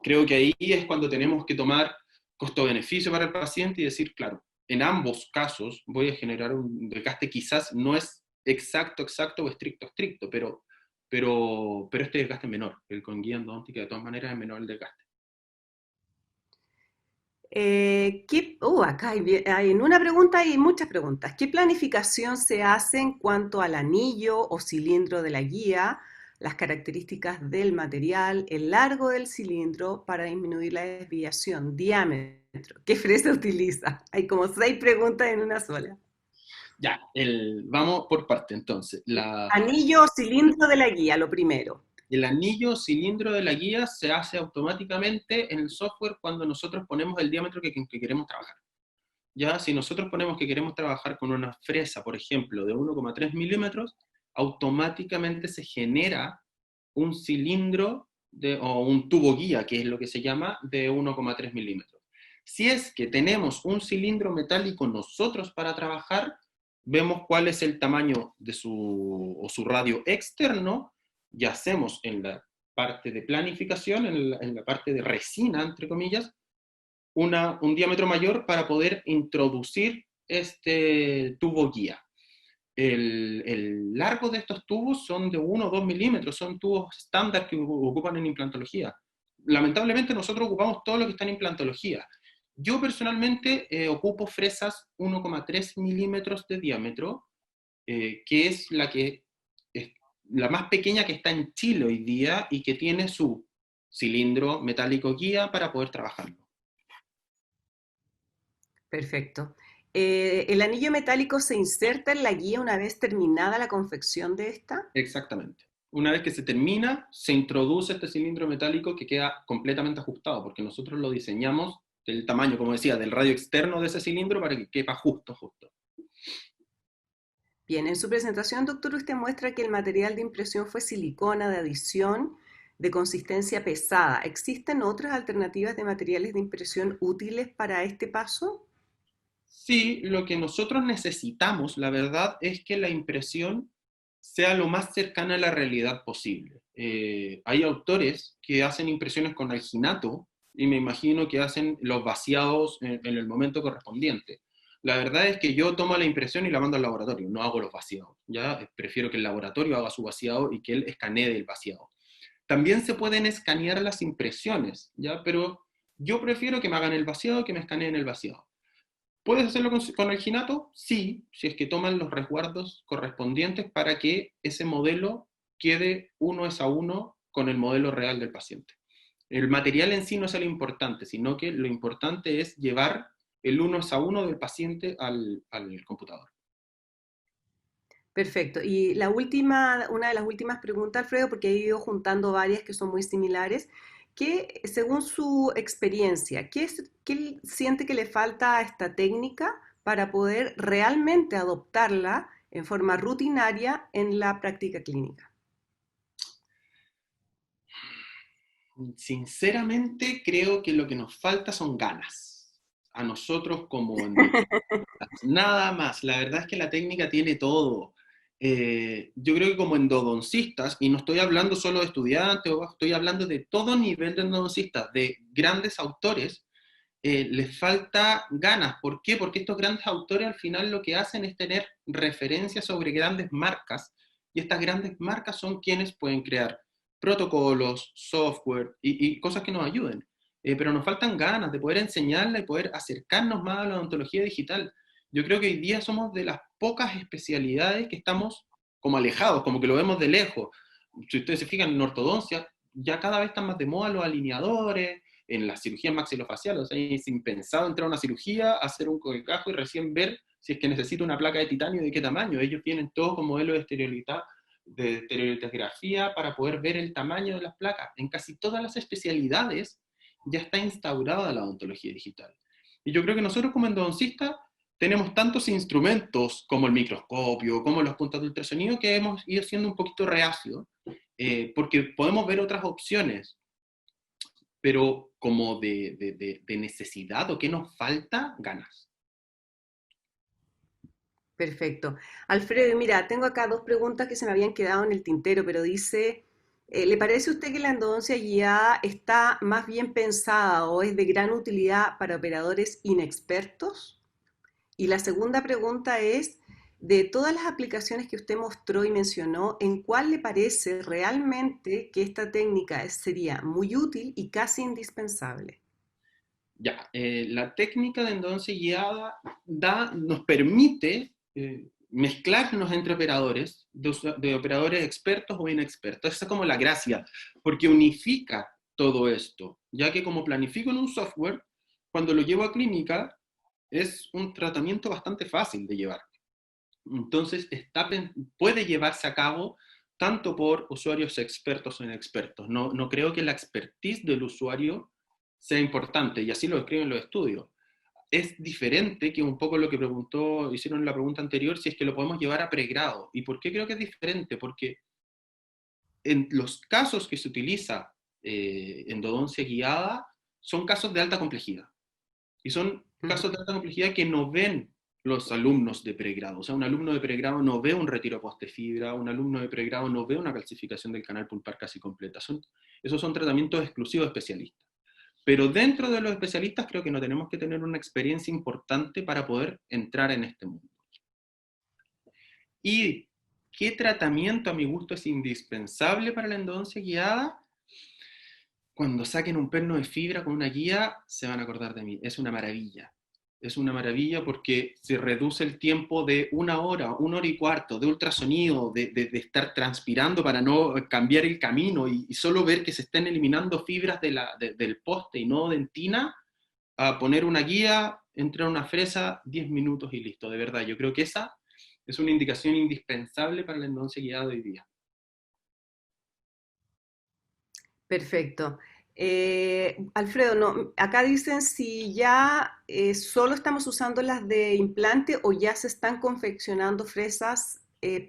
Creo que ahí es cuando tenemos que tomar costo-beneficio para el paciente y decir, claro, en ambos casos voy a generar un desgaste, quizás no es exacto o estricto, pero este desgaste es menor. El con guía endodóntica de todas maneras es menor el desgaste. Acá en una pregunta hay muchas preguntas. ¿Qué planificación se hace en cuanto al anillo o cilindro de la guía las características del material, el largo del cilindro para disminuir la desviación, diámetro. ¿Qué fresa utiliza? Hay como 6 preguntas en una sola. Ya, vamos por parte entonces. Anillo o cilindro de la guía, lo primero. El anillo cilindro de la guía se hace automáticamente en el software cuando nosotros ponemos el diámetro que queremos trabajar. Ya, si nosotros ponemos que queremos trabajar con una fresa, por ejemplo, de 1,3 milímetros, automáticamente se genera un cilindro o un tubo guía, que es lo que se llama, de 1,3 milímetros. Si es que tenemos un cilindro metálico nosotros para trabajar, vemos cuál es el tamaño de su radio externo y hacemos en la parte de planificación, en la parte de resina, entre comillas, un diámetro mayor para poder introducir este tubo guía. El largo de estos tubos son de 1 o 2 milímetros, son tubos estándar que ocupan en implantología. Lamentablemente nosotros ocupamos todo lo que está en implantología. Yo personalmente ocupo fresas 1,3 milímetros de diámetro, que es la más pequeña que está en Chile hoy día y que tiene su cilindro metálico guía para poder trabajarlo. Perfecto. ¿El anillo metálico se inserta en la guía una vez terminada la confección de esta? Exactamente. Una vez que se termina, se introduce este cilindro metálico que queda completamente ajustado, porque nosotros lo diseñamos del tamaño, como decía, del radio externo de ese cilindro para que quepa justo, justo. Bien, en su presentación, doctor, usted muestra que el material de impresión fue silicona de adición de consistencia pesada. ¿Existen otras alternativas de materiales de impresión útiles para este paso? Sí, lo que nosotros necesitamos, la verdad, es que la impresión sea lo más cercana a la realidad posible. Hay autores que hacen impresiones con alginato y me imagino que hacen los vaciados en el momento correspondiente. La verdad es que yo tomo la impresión y la mando al laboratorio, no hago los vaciados. ¿Ya? Prefiero que el laboratorio haga su vaciado y que él escanee el vaciado. También se pueden escanear las impresiones, ¿ya? Pero yo prefiero que me hagan el vaciado que me escaneen el vaciado. ¿Puedes hacerlo con alginato? Sí, si es que toman los resguardos correspondientes para que ese modelo quede uno es a uno con el modelo real del paciente. El material en sí no es lo importante, sino que lo importante es llevar el uno es a uno del paciente al computador. Perfecto. Y la última, una de las últimas preguntas, Alfredo, porque he ido juntando varias que son muy similares, que según su experiencia, ¿qué siente que le falta a esta técnica para poder realmente adoptarla en forma rutinaria en la práctica clínica? Sinceramente, creo que lo que nos falta son ganas. A nosotros como endodoncistas. Nada más. La verdad es que la técnica tiene todo. Yo creo que como endodoncistas, y no estoy hablando solo de estudiantes, estoy hablando de todo nivel de endodoncistas, de grandes autores, les falta ganas. ¿Por qué? Porque estos grandes autores al final lo que hacen es tener referencias sobre grandes marcas, y estas grandes marcas son quienes pueden crear protocolos, software y cosas que nos ayuden. Pero nos faltan ganas de poder enseñarla y poder acercarnos más a la odontología digital. Yo creo que hoy día somos de las pocas especialidades que estamos como alejados, como que lo vemos de lejos. Si ustedes se fijan en ortodoncia, ya cada vez están más de moda los alineadores, en las cirugías maxilofaciales. O sea, es impensado entrar a una cirugía, hacer un cogecajo y recién ver si es que necesito una placa de titanio de qué tamaño. Ellos tienen todo con modelos de estereolitografía para poder ver el tamaño de las placas. En casi todas las especialidades ya está instaurada la odontología digital. Y yo creo que nosotros como endodoncistas tenemos tantos instrumentos como el microscopio, como las puntas de ultrasonido, que hemos ido siendo un poquito reacios, porque podemos ver otras opciones, pero como de necesidad o qué nos falta, ganas. Perfecto. Alfredo, mira, tengo acá 2 preguntas que se me habían quedado en el tintero, pero dice, ¿le parece a usted que la endodoncia guiada está más bien pensada o es de gran utilidad para operadores inexpertos? Y la segunda pregunta es, de todas las aplicaciones que usted mostró y mencionó, ¿en cuál le parece realmente que esta técnica sería muy útil y casi indispensable? Ya, la técnica de endodoncia guiada nos permite, mezclarnos entre operadores, de operadores expertos o inexpertos. Esa es como la gracia, porque unifica todo esto, ya que como planifico en un software, cuando lo llevo a clínica, es un tratamiento bastante fácil de llevar. Entonces, puede llevarse a cabo tanto por usuarios expertos o inexpertos. No creo que la expertise del usuario sea importante, y así lo escriben los estudios. Es diferente que un poco lo que hicieron en la pregunta anterior, si es que lo podemos llevar a pregrado. ¿Y por qué creo que es diferente? Porque en los casos que se utiliza endodoncia guiada, son casos de alta complejidad. Y son casos de alta complejidad que no ven los alumnos de pregrado. O sea, un alumno de pregrado no ve un retiro post-fibra, un alumno de pregrado no ve una calcificación del canal pulpar casi completa. Esos son tratamientos exclusivos de especialistas. Pero dentro de los especialistas creo que no tenemos que tener una experiencia importante para poder entrar en este mundo. ¿Y qué tratamiento a mi gusto es indispensable para la endodoncia guiada? Cuando saquen un perno de fibra con una guía, se van a acordar de mí. Es una maravilla. Es una maravilla porque se reduce el tiempo de 1 hora y cuarto de ultrasonido, de estar transpirando para no cambiar el camino y solo ver que se están eliminando fibras del poste y no dentina, a poner una guía, entrar una fresa, 10 minutos y listo. De verdad, yo creo que esa es una indicación indispensable para la endodoncia guiada de hoy día. Perfecto. Alfredo, no, acá dicen si ya solo estamos usando las de implante o ya se están confeccionando fresas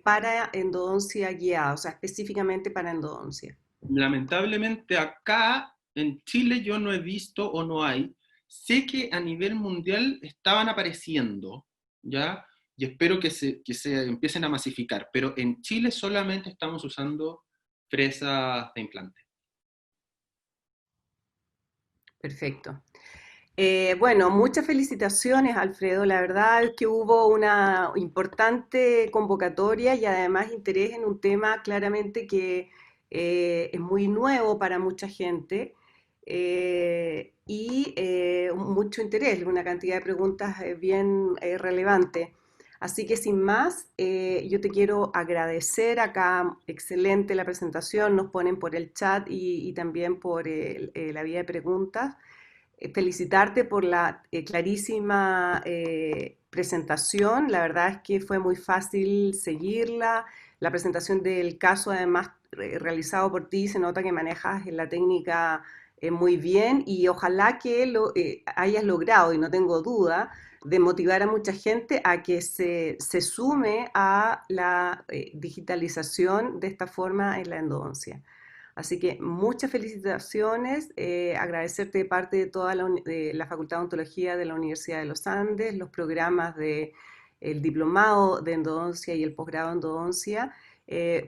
para endodoncia guiada, o sea, específicamente para endodoncia. Lamentablemente acá en Chile yo no he visto o no hay. Sé que a nivel mundial estaban apareciendo, ¿ya? Y espero que se empiecen a masificar, pero en Chile solamente estamos usando fresas de implante. Perfecto. Bueno, muchas felicitaciones, Alfredo. La verdad es que hubo una importante convocatoria y además interés en un tema claramente que es muy nuevo para mucha gente y mucho interés, una cantidad de preguntas bien relevante. Así que sin más, yo te quiero agradecer acá, excelente la presentación, nos ponen por el chat y también por la vía de preguntas felicitarte por la clarísima presentación. La verdad es que fue muy fácil seguirla. La presentación del caso, además, realizado por ti, se nota que manejas la técnica muy bien y ojalá que lo hayas logrado, y no tengo duda, de motivar a mucha gente a que se sume a la digitalización de esta forma en la endodoncia. Así que muchas felicitaciones, agradecerte de parte de toda de la Facultad de Odontología de la Universidad de los Andes, los programas de el diplomado de endodoncia y el posgrado de endodoncia,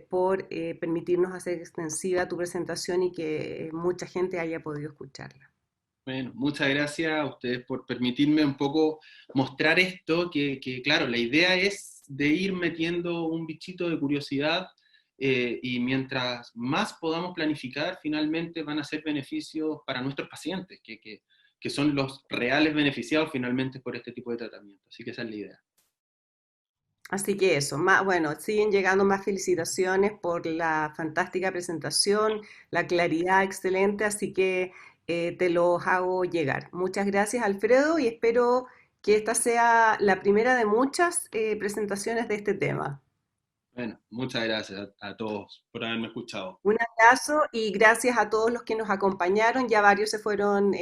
por permitirnos hacer extensiva tu presentación y que mucha gente haya podido escucharla. Bueno, muchas gracias a ustedes por permitirme un poco mostrar esto, que claro, la idea es de ir metiendo un bichito de curiosidad y mientras más podamos planificar, finalmente van a ser beneficios para nuestros pacientes, que son los reales beneficiados finalmente por este tipo de tratamiento. Así que esa es la idea. Así que eso, bueno, siguen llegando más felicitaciones por la fantástica presentación, la claridad excelente, así que te los hago llegar. Muchas gracias, Alfredo, y espero que esta sea la primera de muchas presentaciones de este tema. Bueno, muchas gracias a todos por haberme escuchado. Un abrazo y gracias a todos los que nos acompañaron. Ya varios se fueron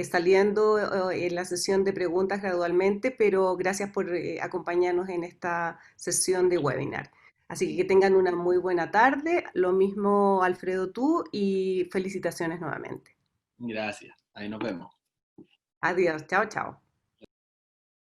saliendo en la sesión de preguntas gradualmente, pero gracias por acompañarnos en esta sesión de webinar. Así que tengan una muy buena tarde. Lo mismo, Alfredo, tú, y felicitaciones nuevamente. Gracias. Ahí nos vemos. Adiós. Chao, chao.